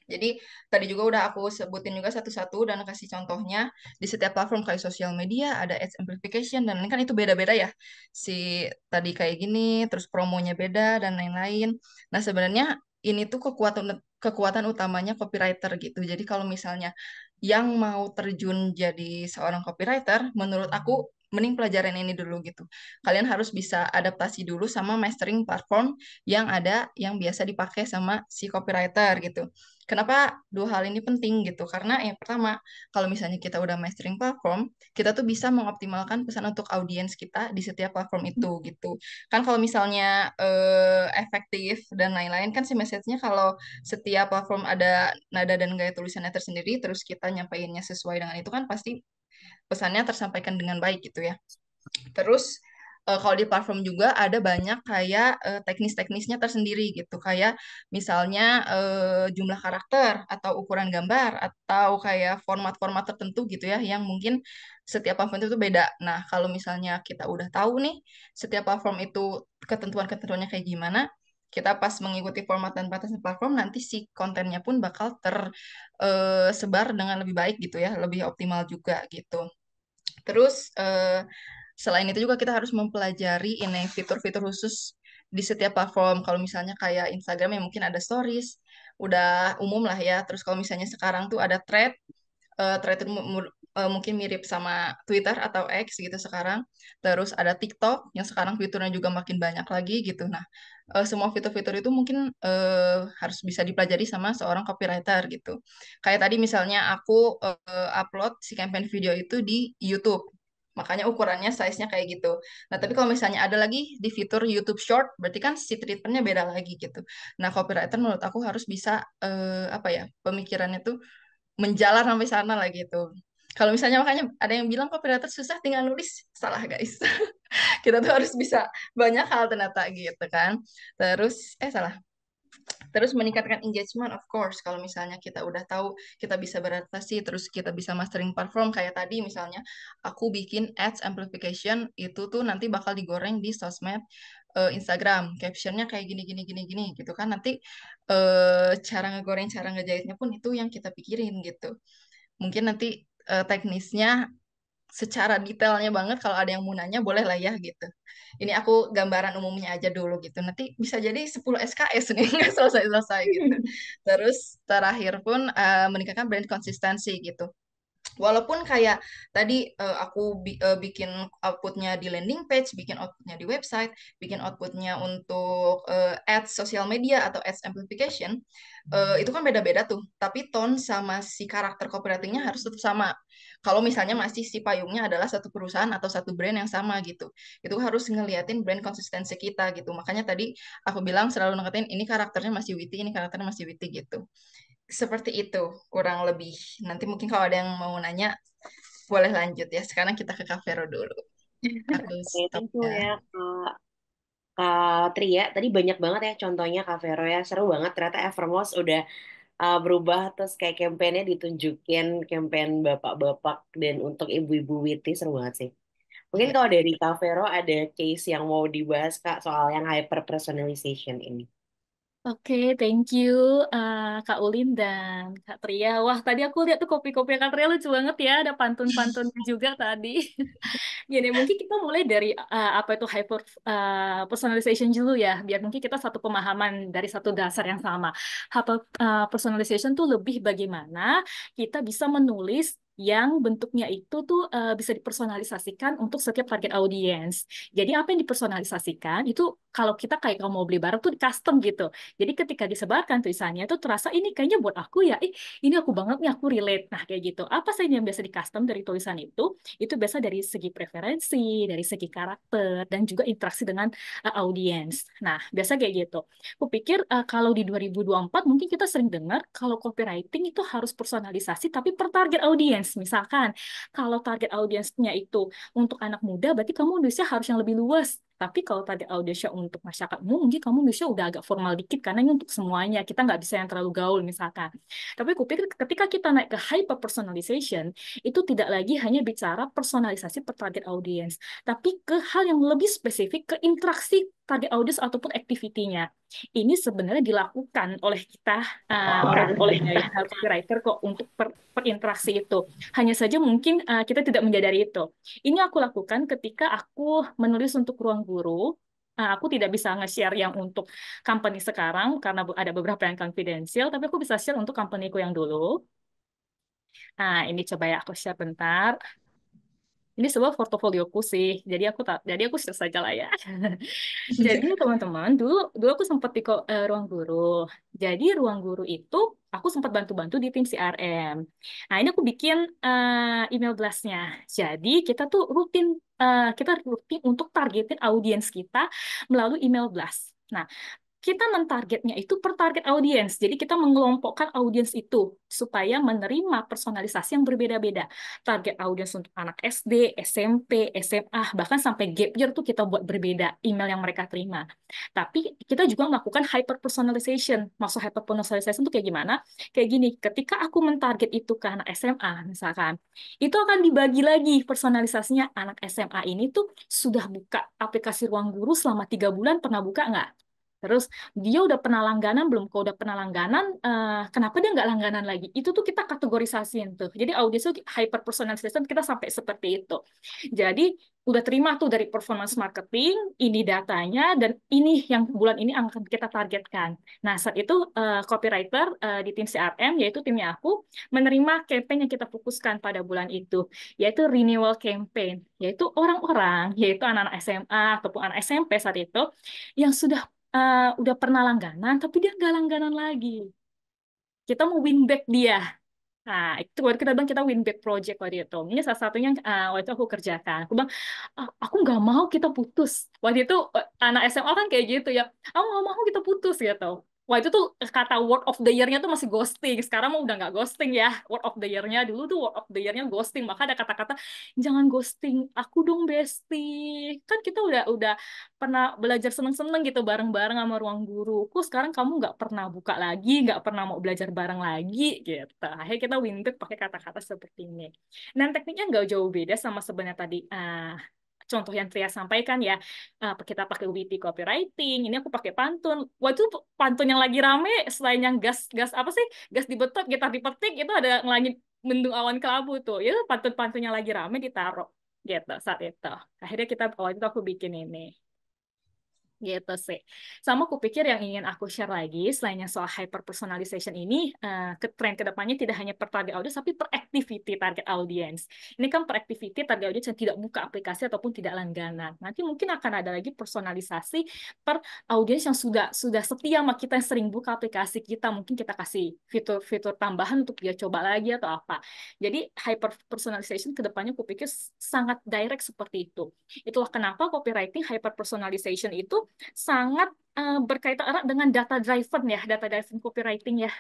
Jadi tadi juga udah aku sebutin juga satu-satu dan kasih contohnya di setiap platform kayak sosial media ada ads amplification dan lain kan itu beda-beda ya. Si tadi kayak gini, terus promonya beda dan lain-lain. Nah, sebenarnya ini tuh kekuatan kekuatan utamanya copywriter gitu. Jadi kalau misalnya yang mau terjun jadi seorang copywriter, menurut aku mending pelajaran ini dulu gitu. Kalian harus bisa adaptasi dulu sama mastering platform yang ada yang biasa dipakai sama si copywriter gitu. Kenapa dua hal ini penting gitu? Karena yang pertama, kalau misalnya kita udah mastering platform, kita tuh bisa mengoptimalkan pesan untuk audiens kita di setiap platform itu gitu. Kan kalau misalnya efektif dan lain-lain kan si message-nya kalau setiap platform ada nada dan gaya tulisannya tersendiri, terus kita nyampeinnya sesuai dengan itu kan pasti pesannya tersampaikan dengan baik gitu ya. Terus kalau di platform juga ada banyak kayak teknis-teknisnya tersendiri gitu. Kayak misalnya jumlah karakter atau ukuran gambar atau kayak format-format tertentu gitu ya yang mungkin setiap platform itu beda. Nah, kalau misalnya kita udah tahu nih setiap platform itu ketentuan-ketentuannya kayak gimana, kita pas mengikuti format dan batasan platform nanti si kontennya pun bakal tersebar dengan lebih baik gitu ya, lebih optimal juga gitu. Terus selain itu juga kita harus mempelajari ini fitur-fitur khusus di setiap platform. Kalau misalnya kayak Instagram ya mungkin ada stories, udah umum lah ya. Terus kalau misalnya sekarang tuh ada thread, thread itu mungkin mirip sama Twitter atau X gitu sekarang. Terus ada TikTok yang sekarang fiturnya juga makin banyak lagi gitu. Nah, semua fitur-fitur itu mungkin harus bisa dipelajari sama seorang copywriter gitu. Kayak tadi misalnya aku upload si campaign video itu di YouTube. Makanya ukurannya size-nya kayak gitu. Nah, tapi kalau misalnya ada lagi di fitur YouTube Short, berarti kan si treatment-nya beda lagi gitu. Nah, copywriter menurut aku harus bisa apa ya, pemikirannya tuh menjalar sampai sana lah gitu. Kalau misalnya makanya ada yang bilang copywriter susah tinggal nulis, salah guys. Kita tuh harus bisa banyak hal ternyata gitu kan. Terus salah. Terus meningkatkan engagement of course kalau misalnya kita udah tahu kita bisa beradaptasi terus kita bisa mastering platform kayak tadi misalnya aku bikin ads amplification itu tuh nanti bakal digoreng di sosmed Instagram captionnya kayak gini gini gini gini gitu kan nanti cara ngegoreng cara ngejahitnya pun itu yang kita pikirin gitu mungkin nanti teknisnya secara detailnya banget kalau ada yang mau nanya boleh lah ya gitu. Ini aku gambaran umumnya aja dulu gitu. Nanti bisa jadi 10 SKS nih nggak selesai-selesai gitu. Terus terakhir pun meningkatkan brand konsistensi gitu. Walaupun kayak tadi aku bikin outputnya di landing page, bikin outputnya di website, bikin outputnya untuk ads sosial media atau ads amplification, itu kan beda-beda tuh. Tapi tone sama si karakter copywritingnya harus tetap sama. Kalau misalnya masih si payungnya adalah satu perusahaan atau satu brand yang sama gitu, itu harus ngeliatin brand konsistensi kita gitu. Makanya tadi aku bilang selalu ngetin ini karakternya masih witty, ini karakternya masih witty gitu. Seperti itu, kurang lebih. Nanti mungkin kalau ada yang mau nanya, boleh lanjut ya. Sekarang kita ke Kak Vero dulu. Aku Oke, stop thank you ya. ya Kak Tria. Tadi banyak banget ya contohnya Kak Vero ya. Seru banget ternyata Evermost udah berubah terus kayak kampanyenya ditunjukin campaign bapak-bapak dan untuk ibu-ibu witty seru banget sih. Mungkin Iya. kalau dari Kak Vero ada case yang mau dibahas Kak soal yang hyper personalization ini. Oke, thank you Kak Ulin dan Kak Tria. Wah, tadi aku lihat tuh kopi-kopi Kak Tria lucu banget ya, ada pantun-pantunnya juga tadi. Gini, mungkin kita mulai dari apa itu hyper personalization dulu ya, biar mungkin kita satu pemahaman dari satu dasar yang sama. Hyper personalization tuh lebih bagaimana kita bisa menulis yang bentuknya itu tuh bisa dipersonalisasikan untuk setiap target audience. Jadi apa yang dipersonalisasikan itu kalau kita kayak kalau mau beli barang tuh di custom gitu. Jadi ketika disebarkan tulisannya tuh terasa ini kayaknya buat aku ya, ini aku banget nih aku relate. Nah kayak gitu. Apa saja yang biasa di custom dari tulisan itu? Itu biasa dari segi preferensi, dari segi karakter, dan juga interaksi dengan audiens. Nah, biasa kayak gitu. Aku pikir kalau di 2024 mungkin kita sering dengar kalau copywriting itu harus personalisasi tapi per target audiens. Misalkan kalau target audiensnya itu untuk anak muda, berarti kamu nulisnya harus yang lebih luas. Tapi kalau target audiensnya untuk masyarakat umum, mungkin kamu nulisnya udah agak formal dikit karena ini untuk semuanya. Kita nggak bisa yang terlalu gaul misalkan. Tapi aku pikir ketika kita naik ke hyper personalization, itu tidak lagi hanya bicara personalisasi per target audience, tapi ke hal yang lebih spesifik ke interaksi target audience ataupun activity-nya. Ini sebenarnya dilakukan oleh kita, oleh copywriter kok untuk perinteraksi itu. Hanya saja mungkin kita tidak menyadari itu. Ini aku lakukan ketika aku menulis untuk ruang guru. Aku tidak bisa nge-share yang untuk company sekarang karena ada beberapa yang confidential, tapi aku bisa share untuk company-ku yang dulu. Nah, ini coba ya aku share bentar. Ini sebuah portofolioku sih. Jadi aku share saja lah ya. Jadi teman-teman, dulu dulu aku sempat di ruang guru. Jadi ruang guru itu aku sempat bantu-bantu di tim CRM. Nah, ini aku bikin email blastnya. Jadi kita rutin untuk targetin audiens kita melalui email blast. Nah, kita mentargetnya itu per target audiens. Jadi kita mengelompokkan audiens itu supaya menerima personalisasi yang berbeda-beda. Target audiens untuk anak SD, SMP, SMA, bahkan sampai gap year tuh kita buat berbeda email yang mereka terima. Tapi kita juga melakukan hyper personalization. Maksud hyper personalization itu kayak gimana? Kayak gini, ketika aku mentarget itu ke anak SMA misalkan, itu akan dibagi lagi personalisasinya. Anak SMA ini tuh sudah buka aplikasi Ruang Guru selama 3 bulan, pernah buka nggak? Terus dia udah pernah langganan belum? Kalau udah pernah langganan, kenapa dia nggak langganan lagi? Itu tuh kita kategorisasiin tuh. Jadi audiens tuh hyper personalization kita sampai seperti itu. Jadi udah terima tuh dari performance marketing, ini datanya, dan ini yang bulan ini akan kita targetkan. Nah, saat itu copywriter di tim CRM, yaitu timnya aku, menerima campaign yang kita fokuskan pada bulan itu, yaitu renewal campaign, yaitu orang-orang, yaitu anak-anak SMA ataupun anak SMP saat itu, yang udah pernah langganan, tapi dia nggak langganan lagi. Kita mau win back dia. Nah, itu waktu kita bilang kita win back project waktu itu. Ini salah satunya yang waktu itu aku kerjakan. Aku bilang, "Ah, aku nggak mau kita putus." Waktu itu anak SMA kan kayak gitu ya. Aku nggak mau kita putus gitu. Wah itu tuh kata word of the year-nya tuh masih ghosting. Sekarang mah udah nggak ghosting ya. Word of the year-nya dulu tuh word of the year-nya ghosting. Maka ada kata-kata, jangan ghosting aku dong bestie. Kan kita udah pernah belajar seneng-seneng gitu bareng-bareng sama ruang guru. Kok sekarang kamu nggak pernah buka lagi, nggak pernah mau belajar bareng lagi gitu. Akhirnya kita win back pakai kata-kata seperti ini. Dan tekniknya nggak jauh beda sama sebenarnya tadi contoh yang Tria sampaikan ya. Kita pakai witty copywriting. Ini aku pakai pantun. Waktu pantun yang lagi rame selain yang gas apa sih? Gas dibetot, gitar dipetik itu ada ngelangit mendung awan kelabu tuh. Ya pantun-pantun yang lagi rame ditaruh gitu saat itu. Akhirnya kita waktu itu aku bikin ini. Gitu sih. Sama aku pikir yang ingin aku share lagi, selain yang soal hyper personalization ini, ke tren kedepannya tidak hanya per target audience, tapi per activity target audience. Ini kan per activity target audience yang tidak buka aplikasi ataupun tidak langganan. Nanti mungkin akan ada lagi personalisasi per audience yang sudah setia sama kita, yang sering buka aplikasi kita. Mungkin kita kasih fitur-fitur tambahan untuk dia coba lagi atau apa. Jadi hyper personalization kedepannya aku pikir sangat direct seperti itu. Itulah kenapa copywriting hyper personalization itu sangat berkaitan erat dengan data driven ya, data driven copywriting ya.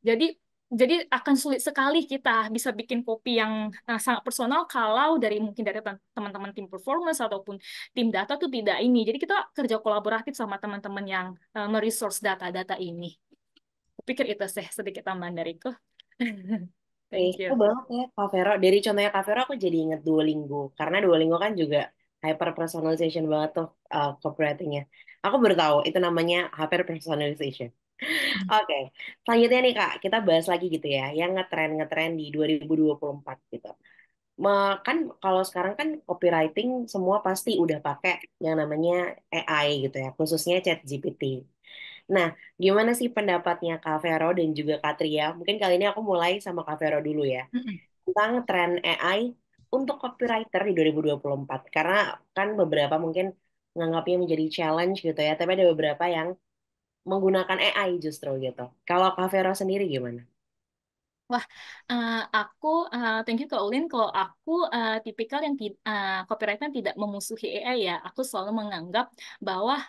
Jadi jadi akan sulit sekali kita bisa bikin copy yang sangat personal kalau mungkin dari teman-teman tim performance ataupun tim data tuh tidak ini. Jadi kita kerja kolaboratif sama teman-teman yang meresource data-data ini. Aku pikir itu sih sedikit tambahan dariku. Thank you. Itu banget ya Kak Vero. Dari contohnya Kak Vero aku jadi inget Duolingo. Karena Duolingo kan juga hyper personalization banget tuh copywriting-nya. Aku baru tahu itu namanya hyper personalization. Oke, selanjutnya nih Kak, kita bahas lagi gitu ya, yang ngetren-ngetren di 2024 gitu. Kan kalau sekarang kan copywriting semua pasti udah pakai yang namanya AI gitu ya, khususnya ChatGPT. Nah, gimana sih pendapatnya Kak Vero dan juga Kak Tria? Mungkin kali ini aku mulai sama Kak Vero dulu ya. Mm-mm. Tentang tren AI untuk copywriter di 2024. Karena kan beberapa mungkin menganggapnya menjadi challenge gitu ya. Tapi ada beberapa yang menggunakan AI justru gitu. Kalau Kak Vero sendiri gimana? Wah, aku thank you Kak Ulin. Kalau aku tipikal yang copywriter yang tidak memusuhi AI ya. Aku selalu menganggap bahwa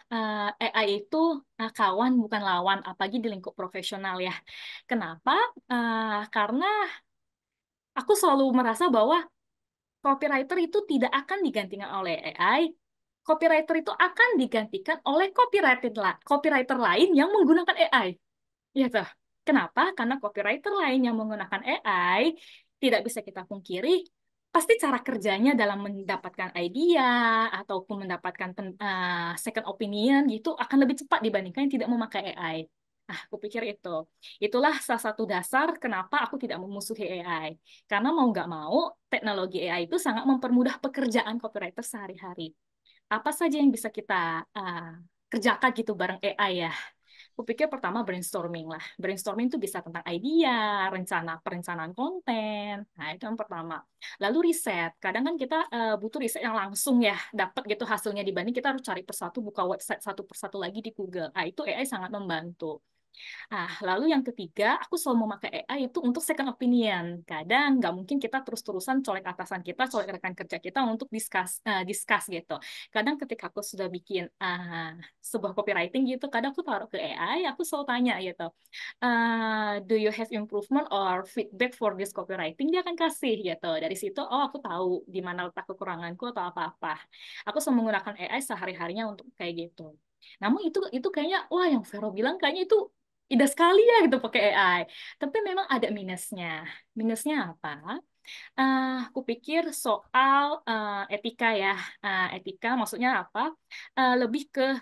AI itu kawan bukan lawan, apalagi di lingkup profesional ya. Kenapa? Karena aku selalu merasa bahwa copywriter itu tidak akan digantikan oleh AI. Copywriter itu akan digantikan oleh copywriter lain yang menggunakan AI. Iya tuh. Kenapa? Karena copywriter lain yang menggunakan AI tidak bisa kita pungkiri, pasti cara kerjanya dalam mendapatkan idea ataupun mendapatkan second opinion gitu akan lebih cepat dibandingkan yang tidak memakai AI. Aku pikir itu. Itulah salah satu dasar kenapa aku tidak memusuhi AI. Karena mau nggak mau, teknologi AI itu sangat mempermudah pekerjaan copywriter sehari-hari. Apa saja yang bisa kita uh, kerjakan gitu bareng AI ya. Kupikir pertama brainstorming lah. Brainstorming itu bisa tentang idea, perencanaan konten. Nah, itu yang pertama. Lalu riset. Kadang kan kita butuh riset yang langsung ya, dapat gitu hasilnya dibanding kita harus cari persatu, buka website satu persatu lagi di Google. Nah, itu AI sangat membantu. Ah, lalu yang ketiga, aku selalu memakai AI itu untuk second opinion. Kadang nggak mungkin kita terus-terusan colek atasan kita, colek rekan kerja kita untuk discuss gitu. Kadang ketika aku sudah bikin sebuah copywriting gitu, kadang aku taruh ke AI, aku selalu tanya gitu, do you have improvement or feedback for this copywriting? Dia akan kasih gitu. Dari situ, oh aku tahu di mana letak kekuranganku atau apa-apa. Aku selalu menggunakan AI sehari-harinya untuk kayak gitu. Namun itu kayaknya, wah yang Vero bilang kayaknya itu indah sekali ya gitu pakai AI. Tapi memang ada minusnya. Minusnya apa? Aku pikir soal etika ya. Etika maksudnya apa? Lebih ke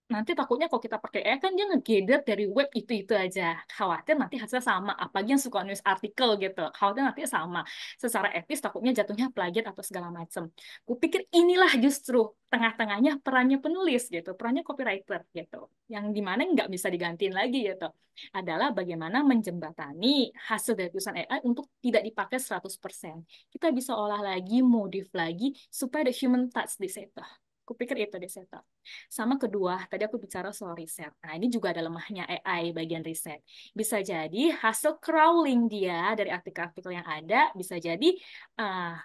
nanti takutnya kalau kita pakai AI kan dia nge-gather dari web itu aja. Khawatir nanti hasilnya sama. Apalagi yang suka nulis artikel gitu. Khawatir nanti sama. Secara etis takutnya jatuhnya plagiat atau segala macam. Kupikir inilah justru tengah-tengahnya perannya penulis gitu. Perannya copywriter gitu. Yang dimana nggak bisa digantiin lagi gitu. Adalah bagaimana menjembatani hasil dari tulisan AI untuk tidak dipakai 100%. Kita bisa olah lagi, modif lagi, supaya ada human touch di situ. Kupikir itu di situ. Sama kedua, tadi aku bicara soal riset. Nah, ini juga ada lemahnya AI bagian riset. Bisa jadi hasil crawling dia dari artikel-artikel yang ada, bisa jadi uh,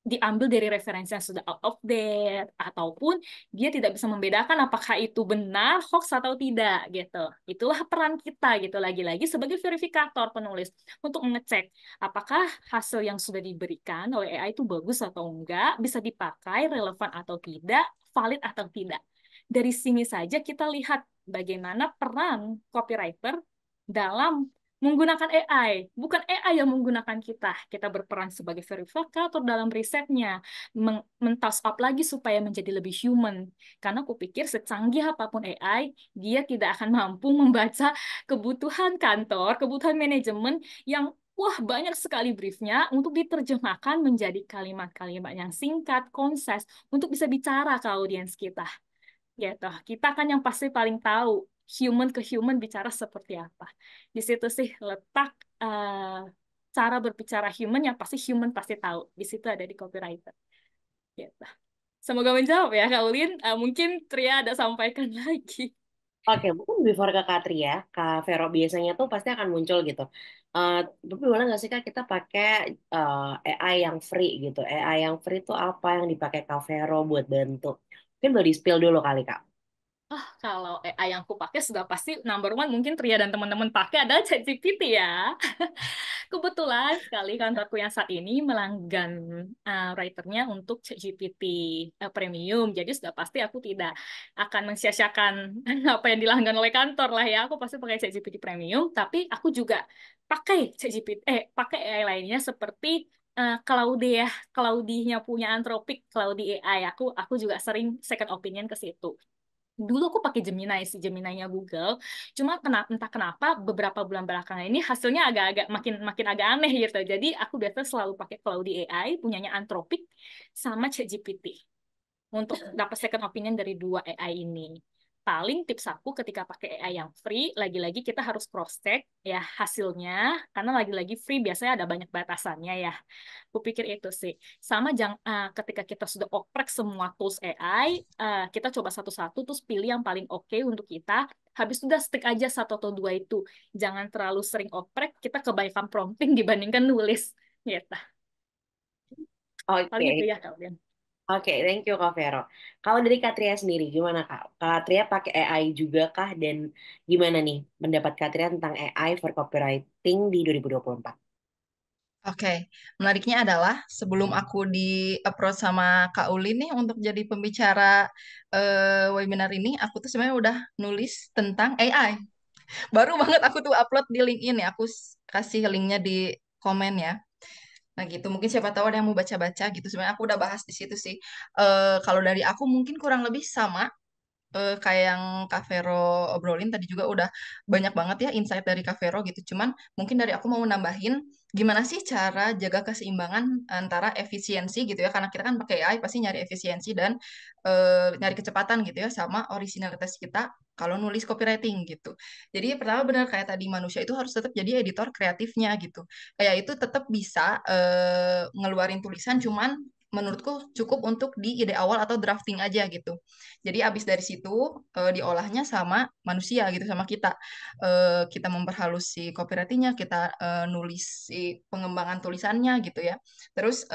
diambil dari referensi yang sudah out of date, ataupun dia tidak bisa membedakan apakah itu benar, hoax atau tidak, gitu. Itulah peran kita, gitu, lagi-lagi sebagai verifikator penulis, untuk mengecek apakah hasil yang sudah diberikan oleh AI itu bagus atau enggak, bisa dipakai, relevan atau tidak, valid atau tidak. Dari sini saja kita lihat bagaimana peran copywriter dalam menggunakan AI. Bukan AI yang menggunakan kita. Kita berperan sebagai verifikator dalam risetnya, men-touch up lagi supaya menjadi lebih human. Karena aku pikir secanggih apapun AI, dia tidak akan mampu membaca kebutuhan kantor, kebutuhan manajemen yang wah banyak sekali briefnya untuk diterjemahkan menjadi kalimat-kalimat yang singkat, concise, untuk bisa bicara ke audiens kita gitu. Kita kan yang pasti paling tahu human ke human bicara seperti apa. Di situ sih letak cara berbicara human yang pasti human pasti tahu. Di situ ada di copywriter. Gitu. Semoga menjawab ya, Kak Ulin. Mungkin Tria ada sampaikan lagi. Oke, mungkin before ke Katria, Kak Vero biasanya tuh pasti akan muncul gitu. Eh, tapi boleh nggak sih Kak kita pakai AI yang free gitu? AI yang free tuh apa yang dipakai Kak Vero buat bantu? Mungkin boleh di-spill dulu kali Kak. Kalau AI yang aku pakai sudah pasti number one mungkin Tria dan teman-teman pakai adalah ChatGPT ya. Kebetulan sekali kantorku yang saat ini melanggan writernya untuk ChatGPT Premium. Jadi sudah pasti aku tidak akan mensia-siakan apa yang dilanggan oleh kantor lah ya. Aku pasti pakai ChatGPT Premium, tapi aku juga pakai pakai AI lainnya seperti Claude ya, Claude-nya punya Anthropic, Claude AI. Aku juga sering second opinion ke situ. Dulu aku pakai Gemini sih, Gemini-nya Google. Cuma entah kenapa beberapa bulan belakangan ini hasilnya agak-agak makin makin agak aneh gitu. Jadi aku biasanya selalu pakai Claude AI punyanya Anthropic sama ChatGPT untuk dapat second opinion dari dua AI ini. Paling tips aku ketika pakai AI yang free, lagi-lagi kita harus cross-check ya hasilnya, karena lagi-lagi free biasanya ada banyak batasannya ya. Kupikir itu sih. Sama ketika kita sudah oprek semua tools AI, kita coba satu-satu, terus pilih yang paling oke untuk kita. Habis sudah stick aja satu atau dua itu. Jangan terlalu sering oprek, kita kebaikan prompting dibandingkan nulis. Gitu. Paling itu Oke, ya kalian. Oke, thank you Kak Vero. Kalau dari Katria sendiri, gimana Kak? Katria pakai AI juga kah? Dan gimana nih pendapat Katria tentang AI for copywriting di 2024? Oke, menariknya adalah sebelum aku di approach sama Kak Uli nih untuk jadi pembicara webinar ini, aku tuh sebenarnya udah nulis tentang AI. Baru banget aku tuh upload di LinkedIn ya, aku kasih linknya di komen ya. Nah gitu, mungkin siapa tahu ada yang mau baca-baca gitu. Sebenarnya aku udah bahas di situ sih. Kalau dari aku mungkin kurang lebih sama. kayak yang Kak Vero obrolin tadi juga udah banyak banget ya insight dari Kak Vero gitu. Cuman mungkin dari aku mau nambahin gimana sih cara jaga keseimbangan antara efisiensi gitu ya. Karena kita kan pakai AI pasti nyari efisiensi dan nyari kecepatan gitu ya sama originalitas kita kalau nulis copywriting gitu. Jadi pertama benar kayak tadi manusia itu harus tetap jadi editor kreatifnya gitu. Kayak itu tetap bisa ngeluarin tulisan cuman menurutku cukup untuk di ide awal atau drafting aja gitu. Jadi abis dari situ diolahnya sama manusia gitu sama kita. Kita memperhalus si copywritingnya, kita nulis si pengembangan tulisannya gitu ya. Terus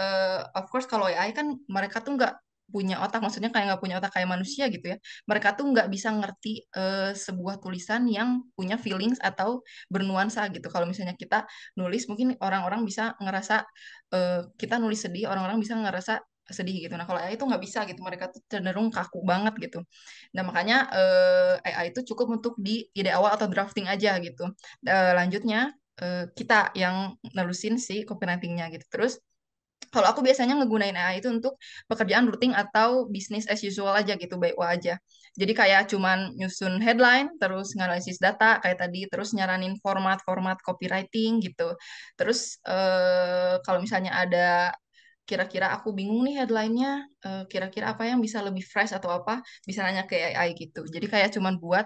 of course kalau AI kan mereka tuh nggak punya otak, maksudnya kayak nggak punya otak kayak manusia gitu ya. Mereka tuh nggak bisa ngerti sebuah tulisan yang punya feelings atau bernuansa gitu. Kalau misalnya kita nulis, mungkin orang-orang bisa ngerasa kita nulis sedih, orang-orang bisa ngerasa sedih gitu. Nah, kalau AI itu nggak bisa gitu. Mereka tuh cenderung kaku banget gitu. Nah, makanya AI itu cukup untuk di ide awal atau drafting aja gitu. Lanjutnya kita yang nelusin si copywritingnya gitu. Terus kalau aku biasanya ngegunain AI itu untuk pekerjaan rutin atau bisnis as usual aja gitu, baik aja. Jadi kayak cuman nyusun headline, terus nganalisis data kayak tadi, terus nyaranin format-format copywriting gitu. Terus kalau misalnya ada kira-kira aku bingung nih headline-nya, kira-kira apa yang bisa lebih fresh atau apa, bisa nanya ke AI gitu. Jadi kayak cuman buat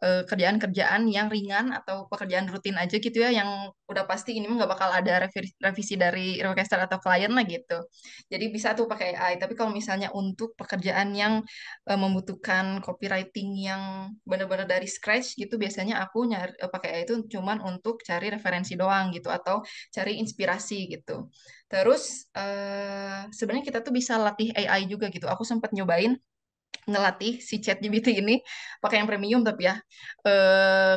kerjaan-kerjaan yang ringan atau pekerjaan rutin aja gitu ya, yang udah pasti ini mah nggak bakal ada revisi dari requester atau klien lah gitu. Jadi bisa tuh pakai AI. Tapi kalau misalnya untuk pekerjaan yang membutuhkan copywriting yang benar-benar dari scratch gitu, biasanya aku nyari pakai AI itu cuman untuk cari referensi doang gitu atau cari inspirasi gitu. Terus sebenarnya kita tuh bisa latih AI juga gitu. Aku sempat nyobain ngelatih si ChatGPT ini pakai yang premium tapi ya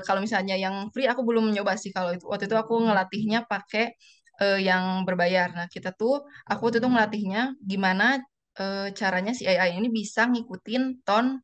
kalau misalnya yang free aku belum nyoba sih kalau itu waktu itu aku ngelatihnya pakai yang berbayar. Nah kita tuh aku waktu itu ngelatihnya gimana caranya si AI ini bisa ngikutin tone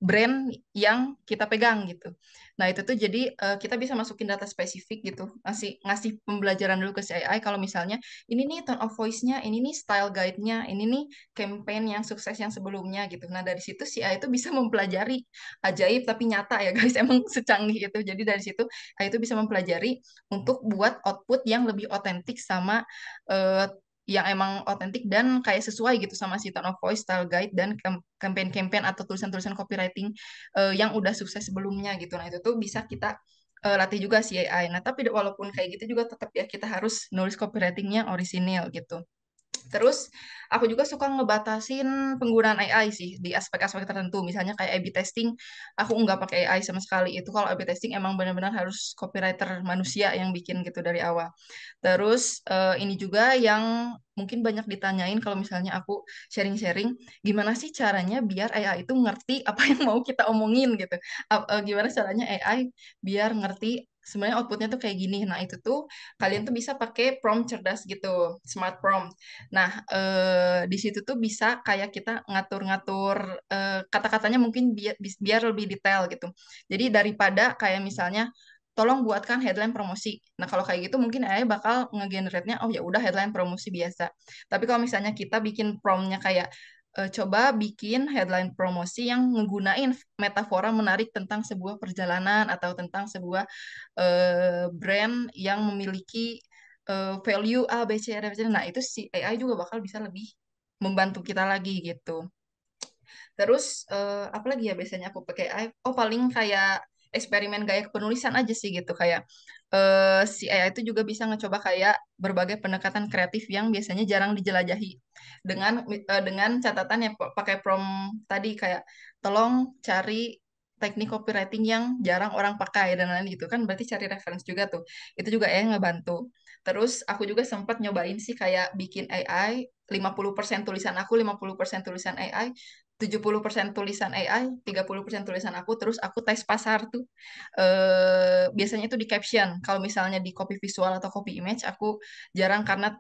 brand yang kita pegang gitu. Nah, itu tuh jadi kita bisa masukin data spesifik gitu. Ngasih ngasih pembelajaran dulu ke si AI kalau misalnya ini nih tone of voice-nya, ini nih style guide-nya, ini nih campaign yang sukses yang sebelumnya gitu. Nah, dari situ si AI itu bisa mempelajari ajaib tapi nyata ya guys, emang secanggih itu. Jadi dari situ AI itu bisa mempelajari untuk buat output yang lebih otentik sama eh, yang emang otentik dan kayak sesuai gitu sama si tone of voice, style guide dan campaign-campaign atau tulisan-tulisan copywriting yang udah sukses sebelumnya gitu. Nah, itu tuh bisa kita latih juga si AI. Nah, tapi walaupun kayak gitu juga tetap ya kita harus nulis copywritingnya orisinil gitu. Terus aku juga suka ngebatasin penggunaan AI sih di aspek-aspek tertentu. Misalnya kayak A/B testing, aku nggak pakai AI sama sekali. Itu kalau A/B testing emang benar-benar harus copywriter manusia yang bikin gitu dari awal. Terus ini juga yang mungkin banyak ditanyain kalau misalnya aku sharing-sharing, gimana sih caranya biar AI itu ngerti apa yang mau kita omongin gitu. Gimana caranya AI biar ngerti sebenarnya outputnya tuh kayak gini. Nah, itu tuh kalian tuh bisa pakai prompt cerdas gitu, smart prompt. Nah, di situ tuh bisa kayak kita ngatur-ngatur kata-katanya mungkin biar lebih detail gitu. Jadi daripada kayak misalnya tolong buatkan headline promosi. Nah, kalau kayak gitu mungkin AI bakal ngegenerate-nya oh ya udah headline promosi biasa. Tapi kalau misalnya kita bikin prompt-nya kayak coba bikin headline promosi yang ngegunain metafora menarik tentang sebuah perjalanan atau tentang sebuah brand yang memiliki value A, B, C, D, C. Nah, itu si AI juga bakal bisa lebih membantu kita lagi gitu. Terus apa lagi ya biasanya aku pakai AI? Oh paling kayak eksperimen gaya kepenulisan aja sih gitu kayak si AI itu juga bisa ngecoba kayak berbagai pendekatan kreatif yang biasanya jarang dijelajahi dengan catatan yang pakai prompt tadi kayak tolong cari teknik copywriting yang jarang orang pakai dan lain gitu kan berarti cari reference juga tuh itu juga AI ngebantu. Terus aku juga sempat nyobain sih kayak bikin AI 50% tulisan aku 50% tulisan AI 70% tulisan AI, 30% tulisan aku, terus aku tes pasar tuh. Biasanya itu di caption. Kalau misalnya di copy visual atau copy image, aku jarang karena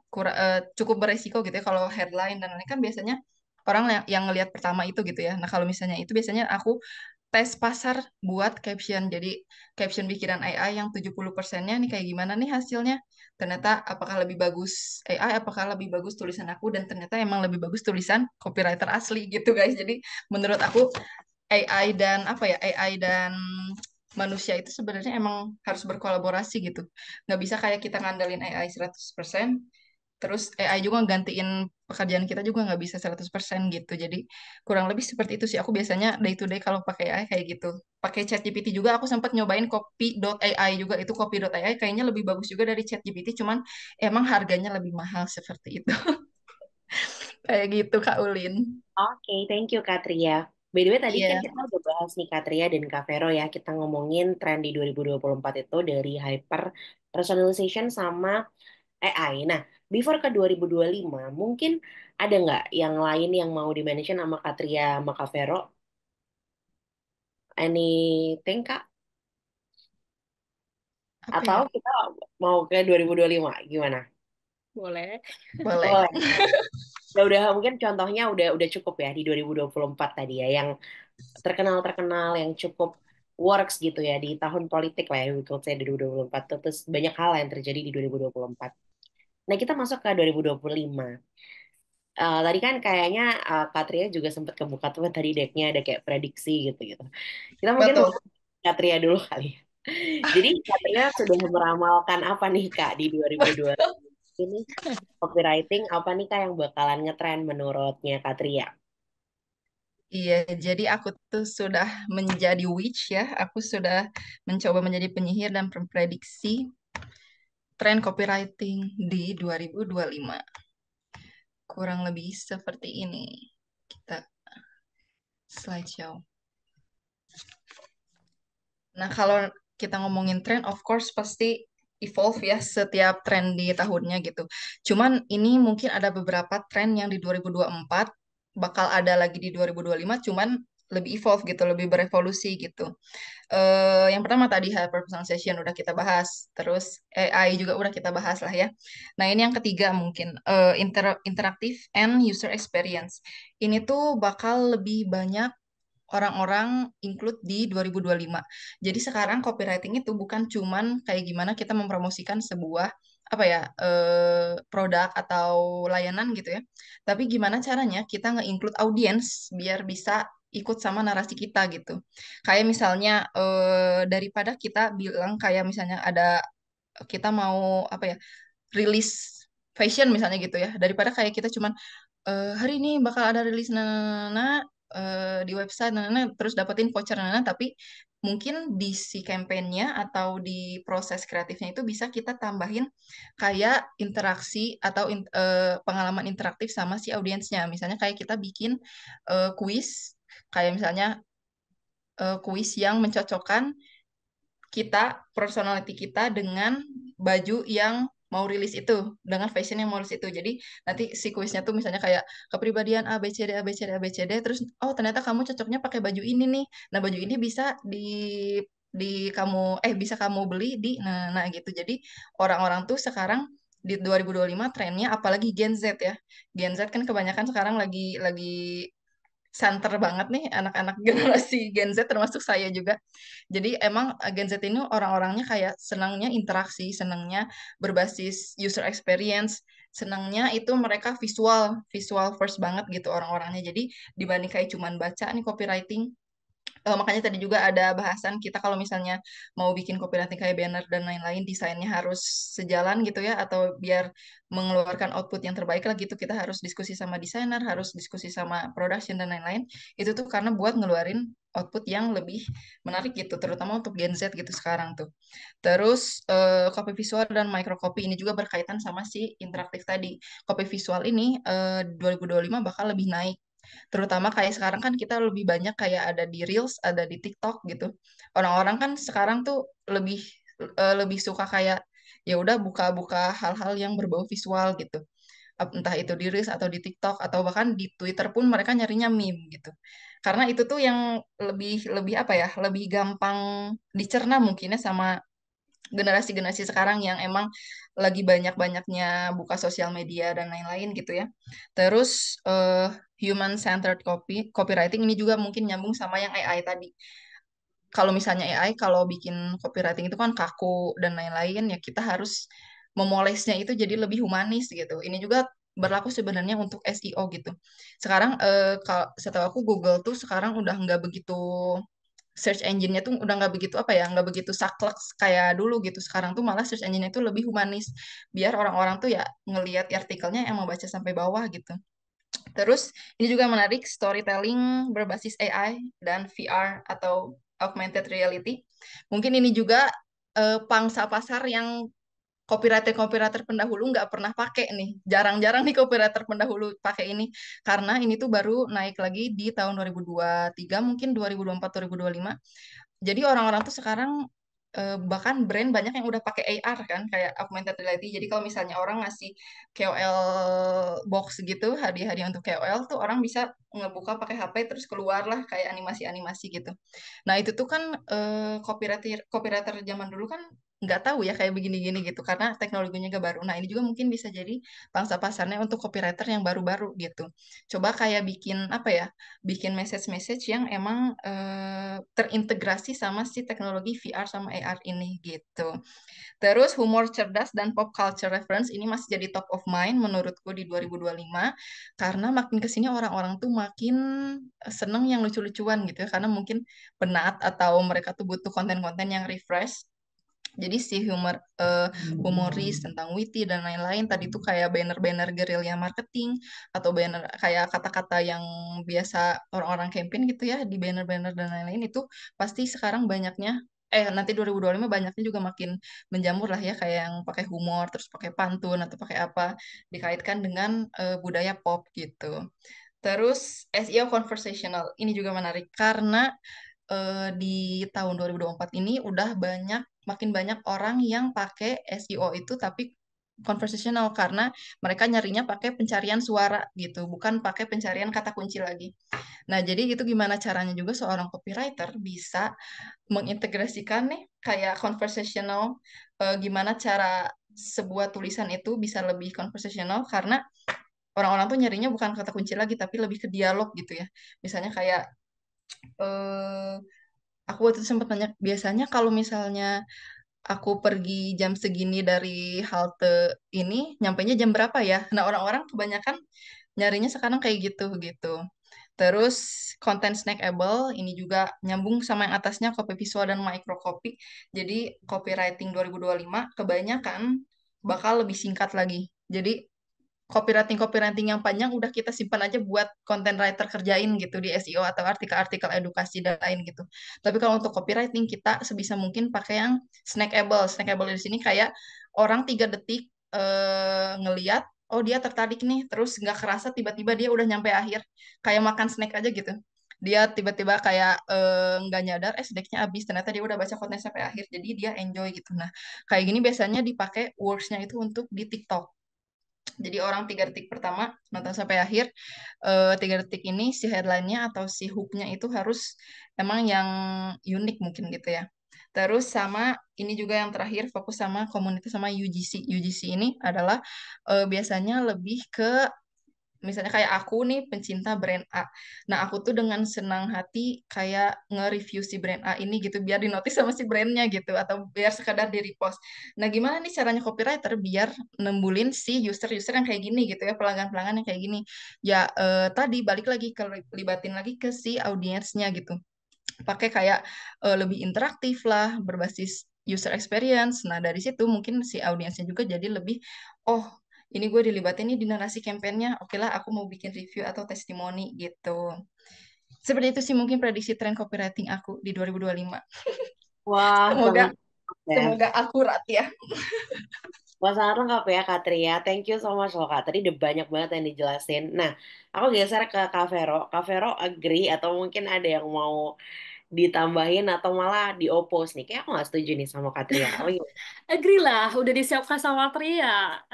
cukup beresiko gitu ya. Kalau headline dan lain-lain kan biasanya orang yang ngelihat pertama itu gitu ya. Nah kalau misalnya itu biasanya aku tes pasar buat caption. Jadi caption bikinan AI yang 70%-nya nih kayak gimana nih hasilnya. Ternyata apakah lebih bagus AI, apakah lebih bagus tulisan aku, dan ternyata emang lebih bagus tulisan copywriter asli gitu guys. Jadi menurut aku AI dan apa ya, AI dan manusia itu sebenarnya emang harus berkolaborasi gitu. Nggak bisa kayak kita ngandelin AI 100%, terus AI juga gantiin pekerjaan kita juga nggak bisa 100% gitu. Jadi kurang lebih seperti itu sih. Aku biasanya day to day kalau pakai AI kayak gitu. Pakai ChatGPT juga aku sempat nyobain copy.ai juga. Itu copy.ai kayaknya lebih bagus juga dari ChatGPT, cuman emang harganya lebih mahal seperti itu. Kayak gitu Kak Ulin. Oke, thank you Katria. By the way, tadi kan Iya, kita udah bahas nih Katria dan Kak Vero ya. Kita ngomongin tren di 2024 itu dari hyper personalization sama AI. Nah, before ke 2025, mungkin ada nggak yang lain yang mau di-mention sama Katria sama Kak Vero? Anything, Kak? apa Atau ya? kita mau ke 2025? Gimana? Boleh. Boleh. Boleh. Ya udah mungkin contohnya udah cukup ya di 2024 tadi ya yang terkenal-terkenal yang cukup works gitu ya di tahun politik lah ya we could say di 2024 tuh. Terus banyak hal yang terjadi di 2024. Nah, kita masuk ke 2025. Tadi kan kayaknya Katria juga sempat kebuka tuh tadi decknya ada kayak prediksi gitu-gitu. Kita mungkin mau Betul. Katria dulu kali ya. Jadi Katria sudah meramalkan apa nih Kak di 2020 ini copywriting apa nih Kak yang bakalan ngetren menurutnya Katria? Iya, jadi aku tuh sudah menjadi witch ya. Aku sudah mencoba menjadi penyihir dan memprediksi tren copywriting di 2025. Kurang lebih seperti ini. Kita slideshow. Nah, kalau kita ngomongin tren, of course pasti evolve ya setiap tren di tahunnya gitu. Cuman ini mungkin ada beberapa tren yang di 2024 bakal ada lagi di 2025, cuman lebih evolve gitu, lebih berevolusi gitu. Yang pertama tadi hyper personalization udah kita bahas, terus AI juga udah kita bahas lah ya. Nah, ini yang ketiga mungkin interactive and user experience. Ini tuh bakal lebih banyak orang-orang include di 2025. Jadi sekarang copywriting itu bukan cuman kayak gimana kita mempromosikan sebuah apa ya produk atau layanan gitu ya. Tapi gimana caranya kita nge-include audiens biar bisa ikut sama narasi kita gitu. Kayak misalnya daripada kita bilang kayak misalnya ada kita mau apa ya rilis fashion misalnya gitu ya. Daripada kayak kita cuman hari ini bakal ada rilis nana di website nana terus dapetin voucher nana tapi mungkin di si campaignnya atau di proses kreatifnya itu bisa kita tambahin kayak interaksi atau pengalaman interaktif sama si audiensnya misalnya kayak kita bikin kuis kayak misalnya kuis yang mencocokkan kita personality kita dengan baju yang mau rilis itu dengan fashion yang mau rilis itu jadi nanti si kuisnya tuh misalnya kayak kepribadian A B C D A B C D A B C D terus oh ternyata kamu cocoknya pakai baju ini nih nah baju ini bisa di kamu bisa kamu beli di nah gitu jadi orang-orang tuh sekarang di 2025 trennya apalagi Gen Z ya Gen Z kan kebanyakan sekarang lagi santer banget nih anak-anak generasi Gen Z termasuk saya juga. Jadi emang Gen Z ini orang-orangnya kayak senangnya interaksi, senangnya berbasis user experience, senangnya itu mereka visual, visual first banget gitu orang-orangnya. Jadi dibanding kayak cuman baca nih copywriting, makanya tadi juga ada bahasan kita kalau misalnya mau bikin copywriting kayak banner dan lain-lain desainnya harus sejalan gitu ya atau biar mengeluarkan output yang terbaik lah gitu kita harus diskusi sama desainer, harus diskusi sama production dan lain-lain. Itu tuh karena buat ngeluarin output yang lebih menarik gitu terutama untuk Gen Z gitu sekarang tuh. Terus copy visual dan micro copy ini juga berkaitan sama si interaktif tadi. Copy visual ini 2025 bakal lebih naik terutama kayak sekarang kan kita lebih banyak kayak ada di Reels, ada di TikTok gitu. Orang-orang kan sekarang tuh lebih lebih suka kayak ya udah buka-buka hal-hal yang berbau visual gitu. Entah itu di Reels atau di TikTok atau bahkan di Twitter pun mereka nyarinya meme gitu. Karena itu tuh yang lebih lebih apa ya, lebih gampang dicerna mungkinnya sama generasi-generasi sekarang yang emang lagi banyak-banyaknya buka sosial media dan lain-lain gitu ya. Terus human centered copywriting ini juga mungkin nyambung sama yang AI tadi. Kalau misalnya AI kalau bikin copywriting itu kan kaku dan lain-lain ya kita harus memolesnya itu jadi lebih humanis gitu. Ini juga berlaku sebenarnya untuk SEO gitu. Sekarang kalau setahu aku Google tuh sekarang udah nggak begitu search engine-nya tuh udah nggak begitu apa ya, nggak begitu saklek kayak dulu gitu. Sekarang tuh malah search engine-nya tuh lebih humanis, biar orang-orang tuh ya ngelihat artikelnya yang mau baca sampai bawah gitu. Terus ini juga menarik storytelling berbasis AI dan VR atau augmented reality. Mungkin ini juga pangsa pasar yang copywriter-copywriter pendahulu nggak pernah pakai nih. Jarang-jarang nih copywriter pendahulu pakai ini. Karena ini tuh baru naik lagi di tahun 2023, mungkin 2024, 2025. Jadi orang-orang tuh sekarang bahkan brand banyak yang udah pakai AR kan, kayak augmented reality. Jadi kalau misalnya orang ngasih KOL box gitu, hadiah-hadiah untuk KOL tuh orang bisa ngebuka pakai HP terus keluarlah kayak animasi-animasi gitu. Nah, itu tuh kan copywriter copywriter zaman dulu kan nggak tahu ya kayak begini-gini gitu karena teknologinya gak baru. Nah, ini juga mungkin bisa jadi pangsa pasarnya untuk copywriter yang baru-baru gitu. Coba kayak bikin apa ya? Bikin message-message yang emang terintegrasi sama si teknologi VR sama AR ini gitu. Terus humor cerdas dan pop culture reference ini masih jadi top of mind menurutku di 2025 karena makin ke sini orang-orang tuh makin seneng yang lucu-lucuan gitu ya karena mungkin penat atau mereka tuh butuh konten-konten yang refresh. Jadi si humoris tentang witty dan lain-lain tadi tuh kayak banner-banner gerilya marketing atau banner kayak kata-kata yang biasa orang-orang campaign gitu ya di banner-banner dan lain-lain itu pasti sekarang banyaknya nanti 2025 banyaknya juga makin menjamur lah ya kayak yang pakai humor terus pakai pantun atau pakai apa dikaitkan dengan budaya pop gitu. Terus SEO conversational ini juga menarik karena di tahun 2024 ini udah makin banyak orang yang pakai SEO itu tapi conversational karena mereka nyarinya pakai pencarian suara gitu, bukan pakai pencarian kata kunci lagi. Nah, jadi itu gimana caranya juga seorang copywriter bisa mengintegrasikan nih kayak conversational, gimana cara sebuah tulisan itu bisa lebih conversational karena orang-orang tuh nyarinya bukan kata kunci lagi tapi lebih ke dialog gitu ya. Misalnya kayak eh, aku waktu itu sempat nanya, biasanya kalau misalnya aku pergi jam segini dari halte ini, nyampainya jam berapa ya? Nah, orang-orang kebanyakan nyarinya sekarang kayak gitu gitu. Terus konten snackable ini juga nyambung sama yang atasnya copy visual dan micro copy. Jadi copywriting 2025 kebanyakan bakal lebih singkat lagi. Jadi copywriting yang panjang udah kita simpan aja buat content writer kerjain gitu di SEO atau artikel-artikel edukasi dan lain gitu. Tapi kalau untuk copywriting kita sebisa mungkin pakai yang snackable. Snackable di sini kayak orang 3 detik ngeliat, oh dia tertarik nih, terus nggak kerasa tiba-tiba dia udah nyampe akhir, kayak makan snack aja gitu. Dia tiba-tiba kayak nggak nyadar, snacknya habis, ternyata dia udah baca konten sampai akhir, jadi dia enjoy gitu. Nah, kayak gini biasanya dipakai works-nya itu untuk di TikTok. Jadi orang 3 detik pertama nonton sampai akhir, 3 detik ini si headline-nya atau si hook-nya itu harus emang yang unik mungkin gitu ya. Terus sama ini juga yang terakhir fokus sama komunitas sama UGC. UGC ini adalah biasanya lebih ke misalnya kayak aku nih pencinta brand A. Nah, aku tuh dengan senang hati kayak nge-review si brand A ini gitu biar dinotis sama si brandnya gitu atau biar sekadar di repost. Nah, gimana nih caranya copywriter biar nembulin si user-user yang kayak gini gitu ya, pelanggan-pelanggan yang kayak gini. Ya tadi balik lagi ke libatin lagi ke si audiensnya gitu. Pakai kayak lebih interaktif lah, berbasis user experience. Nah, dari situ mungkin si audiensnya juga jadi lebih, oh, ini gue dilibatin nih di narasi kampanyenya, oke lah aku mau bikin review atau testimoni gitu. Seperti itu sih mungkin prediksi tren copywriting aku di 2025. Wah, Semoga sangat ya. semoga akurat ya. Wah, sangat lengkap ya, Kak Tri ya. Thank you so much loh, Kak. Tadi udah banyak banget yang dijelasin. Nah, aku geser ke Kak Vero. Kak Vero agree atau mungkin ada yang mau ditambahin atau malah di-oppose nih. Kayak aku nggak setuju nih sama Kak Tri ya. Apa gimana? Agree lah, udah disiapkan sama Tria.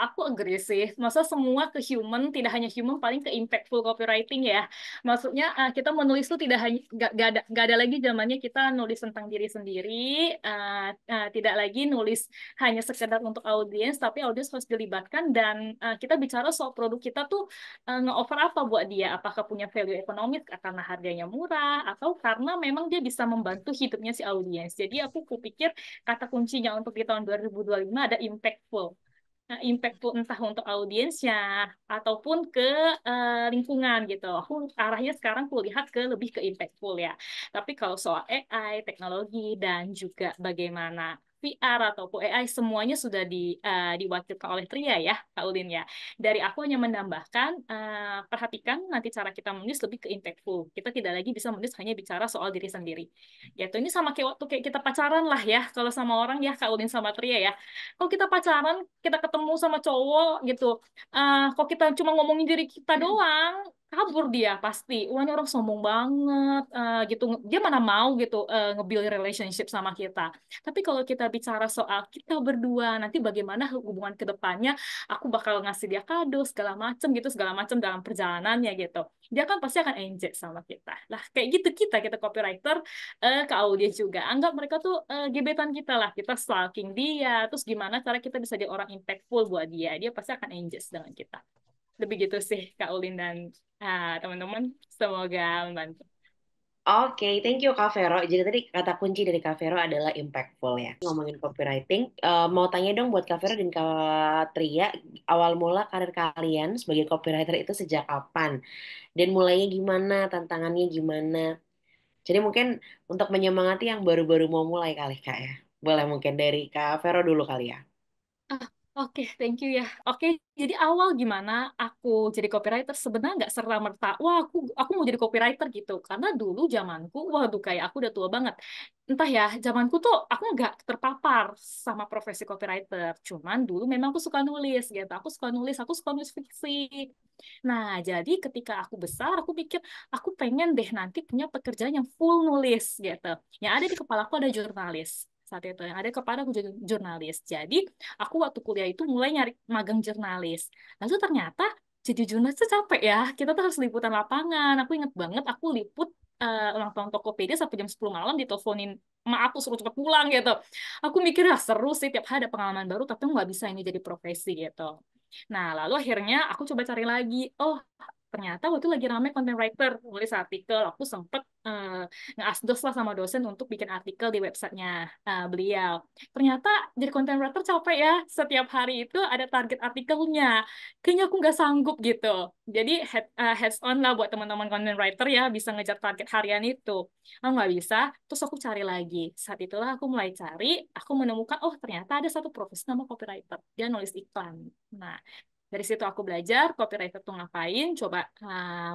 Aku agree sih. Masa semua ke human, tidak hanya human, paling ke impactful copywriting ya. Maksudnya kita menulis tuh tidak hanya gak ada lagi zamannya kita nulis tentang diri sendiri, tidak lagi nulis hanya sekedar untuk audiens, tapi audiens harus dilibatkan dan kita bicara soal produk kita tuh nge-offer apa buat dia. Apakah punya value ekonomis karena harganya murah atau karena memang dia bisa membantu hidupnya si audiens. Jadi aku kupikir kata kuncinya untuk di tahun 2025 ada impactful. impactful entah untuk audiensnya ataupun ke lingkungan gitu. Aku arahnya sekarang kulihat ke lebih ke impactful ya. Tapi kalau soal AI, teknologi dan juga bagaimana VR ataupun AI semuanya sudah diwakilkan oleh Tria ya, Kak Ulin ya. Dari aku hanya menambahkan perhatikan nanti cara kita menulis lebih ke impactful. Kita tidak lagi bisa menulis hanya bicara soal diri sendiri. Yaitu ini sama kayak waktu kayak kita pacaran lah ya. Kalau sama orang ya Kak Ulin sama Tria ya, kalau kita pacaran, kita ketemu sama cowok gitu, kok kita cuma ngomongin diri kita doang, kabur dia pasti. Wah, ini orang sombong banget, gitu. Dia mana mau gitu nge-build relationship sama kita. Tapi kalau kita bicara soal kita berdua, nanti bagaimana hubungan ke depannya, aku bakal ngasih dia kado segala macem gitu, segala macem dalam perjalanannya gitu. Dia kan pasti akan enjoy sama kita. Lah, kayak gitu kita copywriter ke audiens juga. Anggap mereka tuh gebetan kita lah. Kita stalking dia. Terus gimana cara kita bisa jadi orang impactful buat dia. Dia pasti akan engage dengan kita. Lebih gitu sih Kak Ulin dan teman-teman. Semoga membantu. Oke, thank you Kak Vero. Jadi tadi kata kunci dari Kak Vero adalah impactful ya. Ngomongin copywriting, mau tanya dong buat Kak Vero dan Kak Tria, awal mula karir kalian sebagai copywriter itu sejak kapan? Dan mulainya gimana, tantangannya gimana? Jadi mungkin untuk menyemangati yang baru-baru mau mulai kali Kak ya. Boleh mungkin dari Kak Vero dulu kali ya. Ah, oke, thank you ya. Oke, jadi awal gimana aku jadi copywriter sebenarnya nggak serta-merta, wah aku mau jadi copywriter gitu. Karena dulu zamanku, waduh kayak aku udah tua banget. Entah ya, zamanku tuh aku nggak terpapar sama profesi copywriter. Cuman dulu memang aku suka nulis gitu. Aku suka nulis fiksi. Nah, jadi ketika aku besar, aku pikir aku pengen deh nanti punya pekerjaan yang full nulis gitu. Yang ada di kepala aku ada jurnalis. Saat itu yang ada kepada aku jadi jurnalis. Jadi aku waktu kuliah itu mulai nyari magang jurnalis. Lalu ternyata jadi jurnalis itu capek ya. Kita tuh harus liputan lapangan. Aku inget banget aku liput ulang tahun Tokopedia sampai jam 10 malam diteleponin emak aku suruh cepet pulang gitu. Aku mikir ya seru sih tiap hari ada pengalaman baru tapi nggak bisa ini jadi profesi gitu. Nah, lalu akhirnya aku coba cari lagi. Oh, ternyata waktu itu lagi rame content writer, nulis artikel. Aku sempet nge-asdos lah sama dosen untuk bikin artikel di websitenya beliau. Ternyata jadi content writer capek ya. Setiap hari itu ada target artikelnya. Kayaknya aku nggak sanggup gitu. Jadi heads on lah buat teman-teman content writer ya, bisa ngejar target harian itu. Aku nggak bisa, terus aku cari lagi. Saat itulah aku mulai cari, aku menemukan, oh ternyata ada satu profesi nama copywriter. Dia nulis iklan. Nah, dari situ aku belajar copywriter tuh ngapain, coba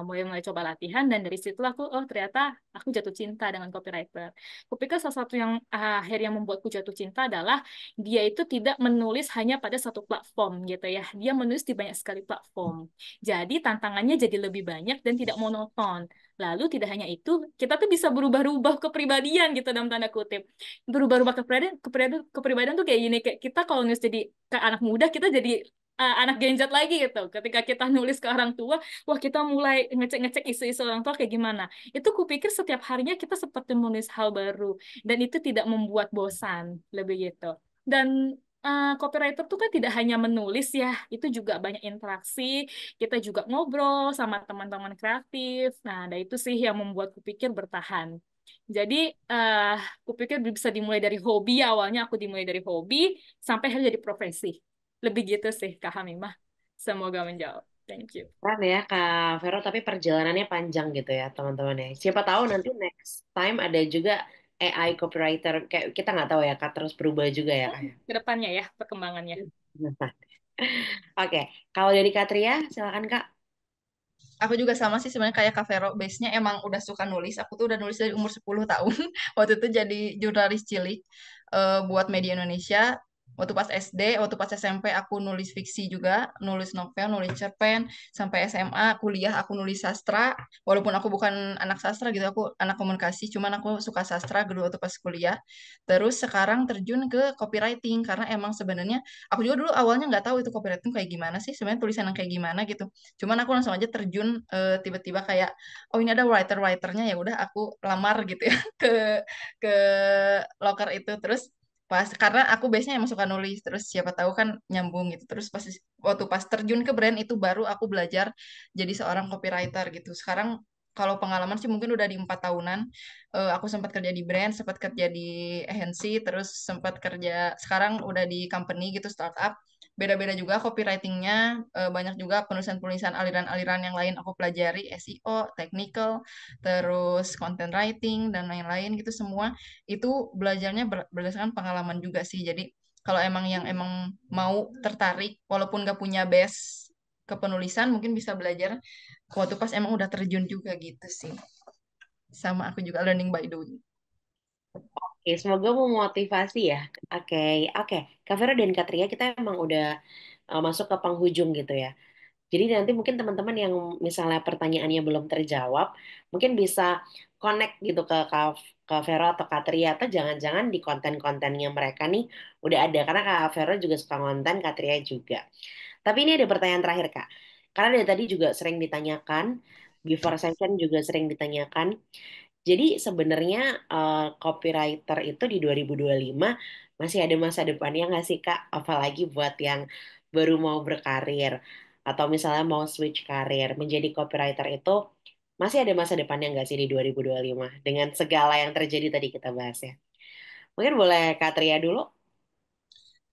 mulai mulai coba latihan dan dari situ aku oh ternyata aku jatuh cinta dengan copywriter. Kupikir salah satu yang akhirnya membuatku jatuh cinta adalah dia itu tidak menulis hanya pada satu platform gitu ya. Dia menulis di banyak sekali platform. Jadi tantangannya jadi lebih banyak dan tidak monoton. Lalu tidak hanya itu, kita tuh bisa berubah-ubah kepribadian gitu dalam tanda kutip. Berubah-ubah kepribadian tuh kayak gini, kayak kita kalau nulis jadi ke anak muda, kita jadi anak genjat lagi gitu. Ketika kita nulis ke orang tua, wah kita mulai ngecek-ngecek isu-isu orang tua kayak gimana. Itu kupikir setiap harinya kita seperti menulis hal baru dan itu tidak membuat bosan, lebih gitu. Dan copywriter tuh kan tidak hanya menulis ya, itu juga banyak interaksi. Kita juga ngobrol sama teman-teman kreatif. Nah, ada itu sih yang membuat kupikir bertahan. Jadi, eh kupikir bisa dimulai dari hobi. Awalnya aku dimulai dari hobi sampai akhirnya jadi profesi. Lebih gitu sih, Kak Hamimah. Semoga menjawab. Thank you. Kan ya Kak Vero, tapi perjalanannya panjang gitu ya teman-teman ya. Siapa tahu nanti next time ada juga AI copywriter. Kayak kita nggak tahu ya Kak, terus berubah juga ya Kak. Ke depannya ya, perkembangannya. Oke, kalau dari Katria, silakan Kak. Aku juga sama sih sebenarnya kayak Kak Vero, base-nya emang udah suka nulis. Aku tuh udah nulis dari umur 10 tahun. Waktu itu jadi jurnalis cilik buat media Indonesia. Waktu pas SD, waktu pas SMP aku nulis fiksi juga, nulis novel, nulis cerpen, sampai SMA, kuliah aku nulis sastra. Walaupun aku bukan anak sastra gitu, aku anak komunikasi, cuman aku suka sastra dulu waktu pas kuliah. Terus sekarang terjun ke copywriting karena emang sebenarnya aku juga dulu awalnya nggak tahu itu copywriting kayak gimana sih, sebenarnya tulisan yang kayak gimana gitu. Cuman aku langsung aja terjun tiba-tiba kayak oh ini ada writer-writernya ya udah aku lamar gitu ya ke loker itu terus pas karena aku biasanya emang suka nulis terus siapa tahu kan nyambung gitu terus pas waktu pas terjun ke brand itu baru aku belajar jadi seorang copywriter gitu. Sekarang kalau pengalaman sih mungkin udah di 4 tahunan. Aku sempat kerja di brand, sempat kerja di agency, terus sempat kerja sekarang udah di company gitu startup. beda-beda juga copywritingnya. Banyak juga penulisan-penulisan aliran-aliran yang lain aku pelajari, SEO, technical, terus content writing dan lain-lain gitu semua. Itu belajarnya berdasarkan pengalaman juga sih. Jadi kalau emang mau tertarik, walaupun gak punya base kepenulisan, mungkin bisa belajar waktu pas emang udah terjun juga gitu sih. Sama aku juga learning by doing. Oke, semoga memotivasi ya. Oke, oke. Kak Vero dan Katria kita emang udah masuk ke penghujung gitu ya. Jadi nanti mungkin teman-teman yang misalnya pertanyaannya belum terjawab, mungkin bisa connect gitu ke Kak Vero atau Kak Tria, atau jangan-jangan di konten-kontennya mereka nih udah ada. Karena Kak Vero juga suka konten, Kak Tria juga. Tapi ini ada pertanyaan terakhir Kak. Karena dari tadi juga sering ditanyakan, before session juga sering ditanyakan. Jadi sebenarnya copywriter itu di 2025 masih ada masa depannya nggak sih Kak? Apalagi buat yang baru mau berkarir atau misalnya mau switch karir menjadi copywriter itu masih ada masa depannya nggak sih di 2025 dengan segala yang terjadi tadi kita bahas ya. Mungkin boleh Kak Tria dulu.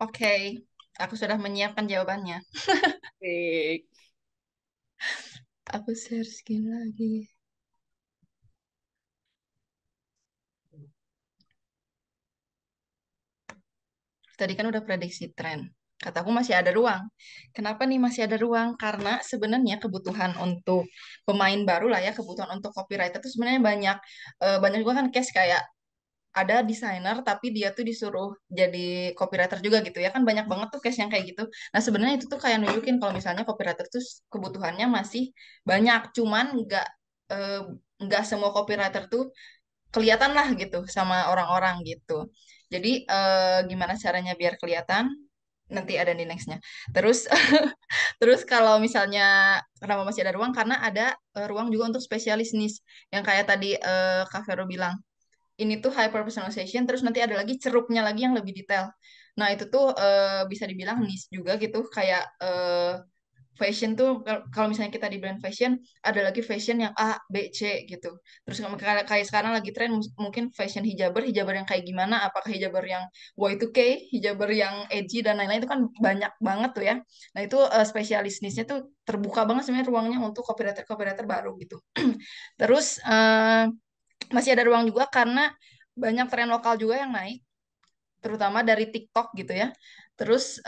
Oke, aku sudah menyiapkan jawabannya. Baik. Aku share screen lagi. Tadi kan udah prediksi tren. Kataku masih ada ruang. Kenapa nih masih ada ruang? Karena sebenarnya kebutuhan untuk pemain baru lah ya, kebutuhan untuk copywriter itu sebenarnya banyak. Banyak juga kan case kayak ada desainer tapi dia tuh disuruh jadi copywriter juga gitu ya kan banyak banget tuh case yang kayak gitu. Nah sebenarnya itu tuh kayak nunjukin kalau misalnya copywriter tuh kebutuhannya masih banyak, cuman eh, nggak semua copywriter tuh kelihatan lah gitu sama orang-orang gitu. Jadi gimana caranya biar kelihatan? Nanti ada di nextnya. Terus terus kalau misalnya kenapa masih ada ruang? Karena ada ruang juga untuk spesialis niche yang kayak tadi Kak Vero bilang ini tuh hyper personalization, terus nanti ada lagi ceruknya lagi yang lebih detail. Nah, itu tuh bisa dibilang niche juga gitu, kayak fashion tuh kalau misalnya kita di brand fashion ada lagi fashion yang A, B, C gitu. Terus kayak sekarang lagi tren mungkin fashion hijaber, hijaber yang kayak gimana? Apakah hijaber yang Y2K, hijaber yang edgy dan lain-lain itu kan banyak banget tuh ya. Nah, itu spesialis niche-nya tuh terbuka banget sebenarnya ruangnya untuk copywriter-copywriter baru gitu. Terus masih ada ruang juga karena banyak tren lokal juga yang naik, terutama dari TikTok gitu ya. Terus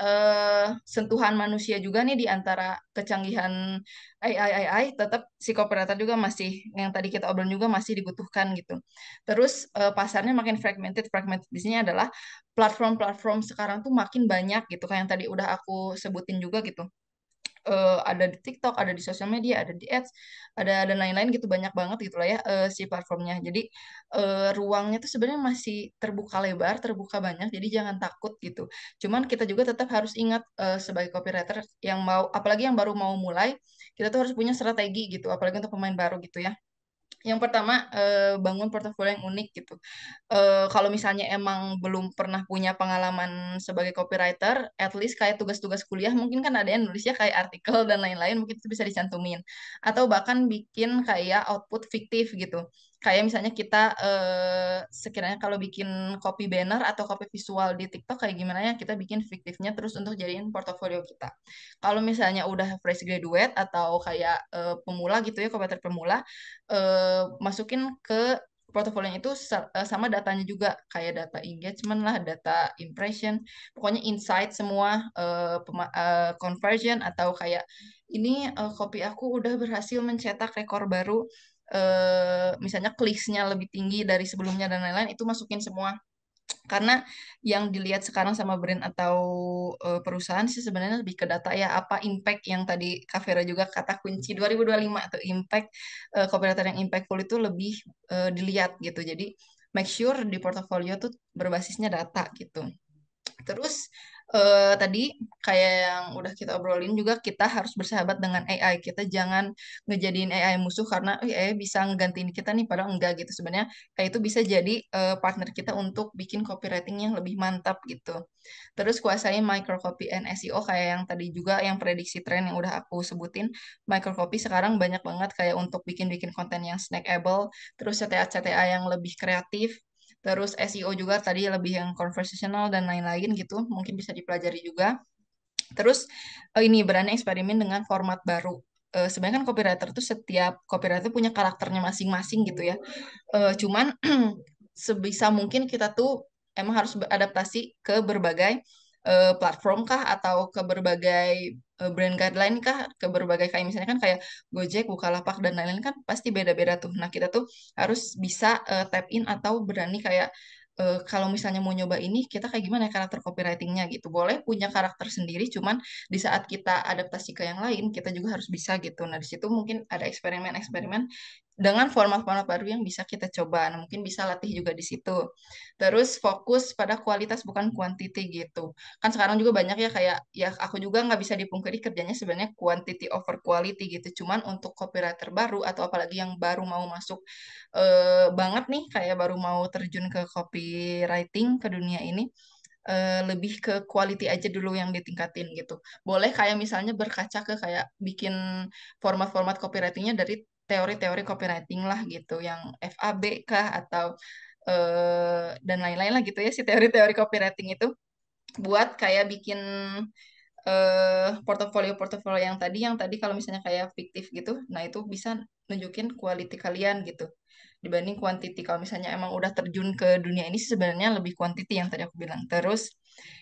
sentuhan manusia juga nih di antara kecanggihan AI, tetap si copywriter juga masih, yang tadi kita obrolin juga masih dibutuhkan gitu. Terus pasarnya makin fragmented. Fragmented di sini adalah platform-platform sekarang tuh makin banyak gitu, kayak yang tadi udah aku sebutin juga gitu, ada di TikTok, ada di sosial media, ada di Ads, ada dan lain-lain gitu banyak banget gitu lah ya si platformnya. Jadi ruangnya tuh sebenarnya masih terbuka lebar, terbuka banyak. Jadi jangan takut gitu. Cuman kita juga tetap harus ingat sebagai copywriter yang mau, apalagi yang baru mau mulai, kita tuh harus punya strategi gitu, apalagi untuk pemain baru gitu ya. Yang pertama, bangun portofolio yang unik gitu. Kalau misalnya emang belum pernah punya pengalaman sebagai copywriter, at least kayak tugas-tugas kuliah, mungkin kan ada yang nulisnya kayak artikel dan lain-lain, mungkin itu bisa dicantumin. Atau bahkan bikin kayak output fiktif gitu. Kayak misalnya kita sekiranya kalau bikin copy banner atau copy visual di TikTok kayak gimana ya kita bikin fiktifnya terus untuk jadiin portofolio kita. Kalau misalnya udah fresh graduate atau kayak pemula gitu ya, copywriter pemula, masukin ke portofolionya itu sama datanya juga kayak data engagement lah, data impression, pokoknya insight semua, conversion atau kayak ini copy aku udah berhasil mencetak rekor baru, misalnya kliknya lebih tinggi dari sebelumnya dan lain-lain, itu masukin semua. Karena yang dilihat sekarang sama brand atau perusahaan sih sebenarnya lebih ke data ya, apa impact yang tadi Kak Vera juga kata kunci 2025 atau impact, copywriter yang impactful itu lebih dilihat gitu. Jadi make sure di portofolio tuh berbasisnya data gitu. Terus tadi kayak yang udah kita obrolin juga kita harus bersahabat dengan AI. Kita jangan ngejadiin AI musuh karena AI bisa ngegantiin kita nih padahal enggak gitu. Sebenarnya kayak itu bisa jadi partner kita untuk bikin copywriting yang lebih mantap gitu. Terus kuasain microcopy and SEO kayak yang tadi juga yang prediksi tren yang udah aku sebutin. Microcopy sekarang banyak banget kayak untuk bikin-bikin konten yang snackable, terus CTA-CTA yang lebih kreatif. Terus SEO juga tadi lebih yang conversational dan lain-lain gitu, mungkin bisa dipelajari juga. Terus ini berani eksperimen dengan format baru. Sebenarnya kan copywriter tuh setiap copywriter punya karakternya masing-masing gitu ya. Cuman sebisa mungkin kita tuh emang harus beradaptasi ke berbagai platform kah atau ke berbagai brand guideline kah, ke berbagai kayak misalnya kan kayak Gojek, Bukalapak dan lain-lain kan pasti beda-beda tuh. Nah, kita tuh harus bisa tap in atau berani kayak kalau misalnya mau nyoba ini kita kayak gimana ya karakter copywritingnya gitu. Boleh punya karakter sendiri, cuman di saat kita adaptasi ke yang lain kita juga harus bisa gitu. Nah, di situ mungkin ada eksperimen-eksperimen dengan format-format baru yang bisa kita coba. Nah, mungkin bisa latih juga di situ. Terus fokus pada kualitas bukan quantity gitu. Kan sekarang juga banyak ya kayak ya aku juga nggak bisa dipungkiri kerjanya sebenarnya quantity over quality gitu. Cuman untuk copywriter baru atau apalagi yang baru mau masuk banget nih kayak baru mau terjun ke copywriting ke dunia ini lebih ke quality aja dulu yang ditingkatin gitu. Boleh kayak misalnya berkaca ke kayak bikin format-format copywritingnya dari teori-teori copywriting lah gitu, yang FAB kah atau dan lain-lain lah gitu ya si teori-teori copywriting itu buat kayak bikin portofolio-portofolio yang tadi kalau misalnya kayak fiktif gitu, nah itu bisa nunjukin quality kalian gitu dibanding quantity. Kalau misalnya emang udah terjun ke dunia ini sih sebenarnya lebih quantity yang tadi aku bilang. Terus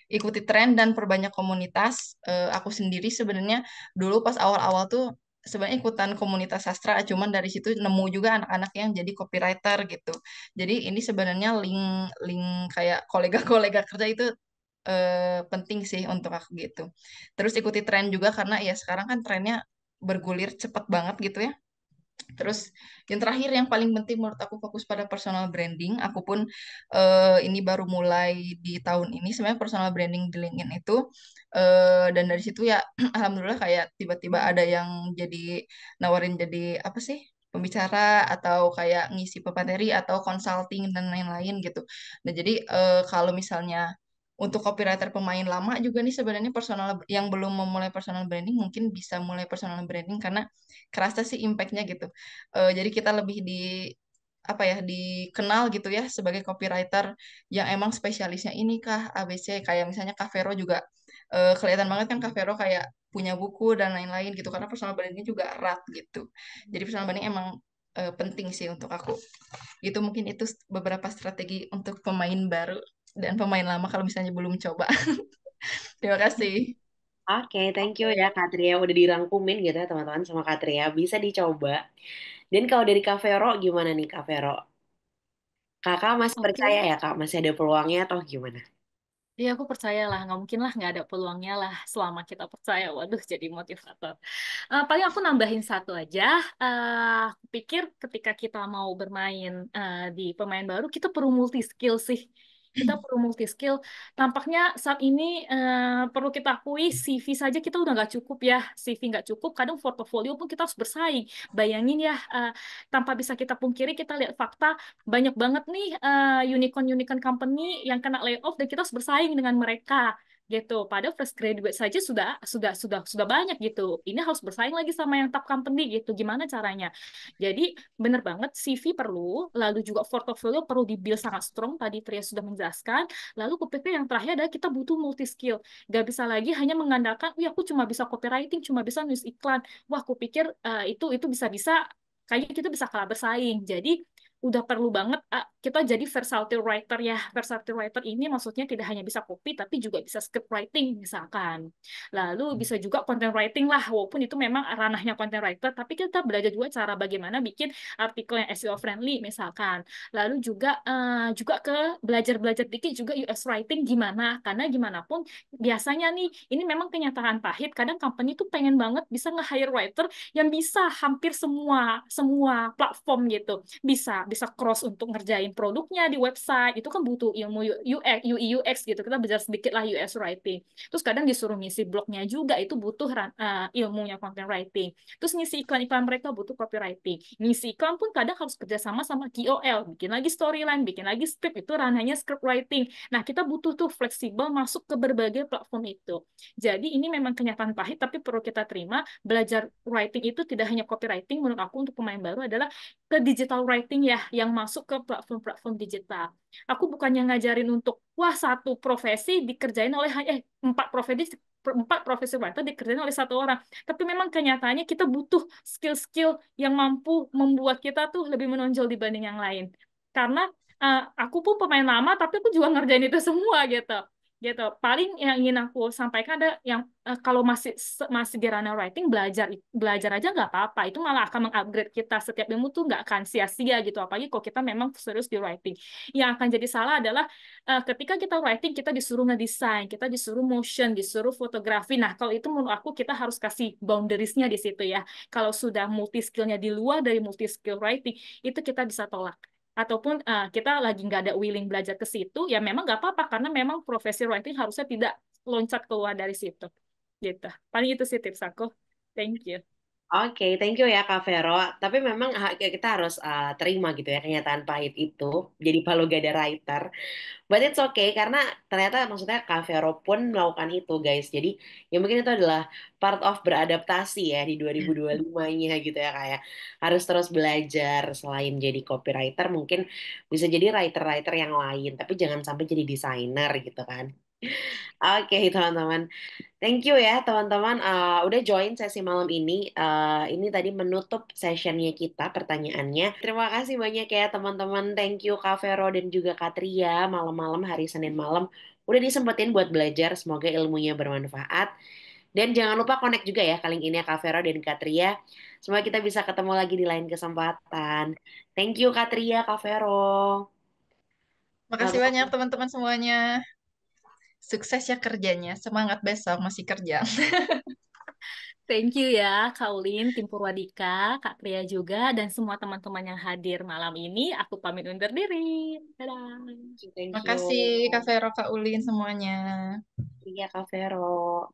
ikuti tren dan perbanyak komunitas. Aku sendiri sebenarnya dulu pas awal-awal tuh sebenarnya ikutan komunitas sastra, cuman dari situ nemu juga anak-anak yang jadi copywriter gitu. Jadi ini sebenarnya link kayak kolega-kolega kerja itu penting sih untuk aku gitu. Terus ikuti tren juga karena ya sekarang kan trennya bergulir cepat banget gitu ya. Terus yang terakhir yang paling penting menurut aku fokus pada personal branding. Aku pun ini baru mulai di tahun ini sebenarnya personal branding di LinkedIn itu dan dari situ ya alhamdulillah kayak tiba-tiba ada yang jadi nawarin jadi apa sih pembicara atau kayak ngisi pemateri atau consulting dan lain-lain gitu. Nah, jadi kalau misalnya untuk copywriter pemain lama juga nih sebenarnya personal yang belum memulai personal branding mungkin bisa mulai personal branding karena kerasa sih impact-nya gitu. Jadi kita lebih di apa ya dikenal gitu ya sebagai copywriter yang emang spesialisnya ini kah ABC kayak misalnya Kak Vero juga kelihatan banget kan Kak Vero kayak punya buku dan lain-lain gitu karena personal branding juga erat gitu. Jadi personal branding emang penting sih untuk aku. Itu mungkin itu beberapa strategi untuk pemain baru dan pemain lama kalau misalnya belum coba. Terima kasih. Oke, thank you ya Kak Tria udah dirangkumin gitu ya teman-teman sama Kak Tria. Bisa dicoba. Dan kalau dari Kak Vero gimana nih Kak Vero? Kakak masih percaya Oke. ya Kak masih ada peluangnya atau gimana? Iya, aku percaya lah. Nggak mungkin lah nggak ada peluangnya lah selama kita percaya. Waduh, jadi motivator. Paling aku nambahin satu aja. Aku pikir ketika kita mau bermain di pemain baru, kita perlu multi skill sih. Kita perlu multi skill. Tampaknya saat ini perlu kita akui CV saja kita udah nggak cukup ya. CV nggak cukup. Kadang portofolio pun kita harus bersaing. Bayangin ya, tanpa bisa kita pungkiri, kita lihat fakta banyak banget nih unicorn-unicorn company yang kena layoff dan kita harus bersaing dengan mereka gitu. Padahal fresh graduate saja sudah banyak gitu. Ini harus bersaing lagi sama yang top company gitu. Gimana caranya? Jadi benar banget CV perlu, lalu juga portfolio perlu di-build sangat strong. Tadi Tria sudah menjelaskan. Lalu kupikir yang terakhir adalah kita butuh multi skill. Gak bisa lagi hanya mengandalkan, wih aku cuma bisa copywriting, cuma bisa nulis iklan. Wah, kupikir itu bisa-bisa kayaknya kita bisa kalah bersaing. Jadi udah perlu banget kita jadi versatile writer ya. Versatile writer ini maksudnya tidak hanya bisa copy tapi juga bisa script writing misalkan. Lalu bisa juga content writing lah, walaupun itu memang ranahnya content writer, tapi kita belajar juga cara bagaimana bikin artikel yang SEO friendly misalkan. Lalu juga ke belajar-belajar dikit juga US writing gimana, karena gimana pun biasanya nih ini memang kenyataan pahit, kadang company tuh pengen banget bisa nge-hire writer yang bisa hampir semua semua platform gitu, bisa cross untuk ngerjain produknya di website. Itu kan butuh ilmu UX UI UX gitu, kita belajar sedikit lah US writing. Terus kadang disuruh ngisi blognya juga, itu butuh ilmunya content writing. Terus ngisi iklan-iklan mereka butuh copywriting. Ngisi iklan pun kadang harus kerjasama sama KOL, bikin lagi storyline, bikin lagi script, itu ranahnya script writing. Nah, kita butuh tuh fleksibel masuk ke berbagai platform itu. Jadi ini memang kenyataan pahit, tapi perlu kita terima. Belajar writing itu tidak hanya copywriting, menurut aku untuk pemain baru adalah ke digital writing ya. ya yang masuk ke platform-platform digital. Aku bukannya ngajarin untuk wah satu profesi dikerjain oleh empat profesi writer dikerjain oleh satu orang. Tapi memang kenyataannya kita butuh skill-skill yang mampu membuat kita tuh lebih menonjol dibanding yang lain. Karena aku pun pemain lama, tapi aku juga ngerjain itu semua gitu. Gitu. Paling yang ingin aku sampaikan ada yang kalau masih di ranah writing belajar aja nggak apa-apa. Itu malah akan mengupgrade kita. Setiap ilmu tuh nggak akan sia-sia gitu. Apalagi kalau kita memang serius di writing. Yang akan jadi salah adalah ketika kita writing kita disuruh ngedesain, kita disuruh motion, disuruh fotografi. Nah, kalau itu menurut aku kita harus kasih boundariesnya di situ ya. Kalau sudah multi skillnya di luar dari multi skill writing, itu kita bisa tolak ataupun kita lagi nggak ada willing belajar ke situ, ya memang nggak apa-apa karena memang profesi writing harusnya tidak loncat keluar dari situ. Gitu. Paling itu sih tips aku. Thank you. Oke, thank you ya Kak Vero. Tapi memang kita harus terima gitu ya kenyataan pahit itu. Jadi palu gak ada writer. But it's okay karena ternyata maksudnya Kak Vero pun melakukan itu guys. Jadi ya mungkin itu adalah part of beradaptasi ya di 2025-nya gitu ya kayak harus terus belajar selain jadi copywriter mungkin bisa jadi writer-writer yang lain tapi jangan sampai jadi desainer gitu kan. Oke teman-teman. Thank you ya teman-teman udah join sesi malam ini. Ini tadi menutup sessionnya kita pertanyaannya. Terima kasih banyak ya teman-teman. Thank you Kak Vero dan juga Kak Tria malam-malam hari Senin malam udah disempetin buat belajar. Semoga ilmunya bermanfaat. Dan jangan lupa connect juga ya kali ini ya Kak Vero dan Kak Tria. Semoga kita bisa ketemu lagi di lain kesempatan. Thank you Kak Tria, Kak Vero. Makasih banyak Selamat teman-teman semuanya. Sukses ya kerjanya. Semangat besok masih kerja. Thank you ya, Kak Ulin, tim Purwadika, Kak Pria juga, dan semua teman-teman yang hadir malam ini. Aku pamit undur diri. Dadah. Thank you. Makasih Kak Vero, Kak Ulin semuanya. Iya Kak Vero.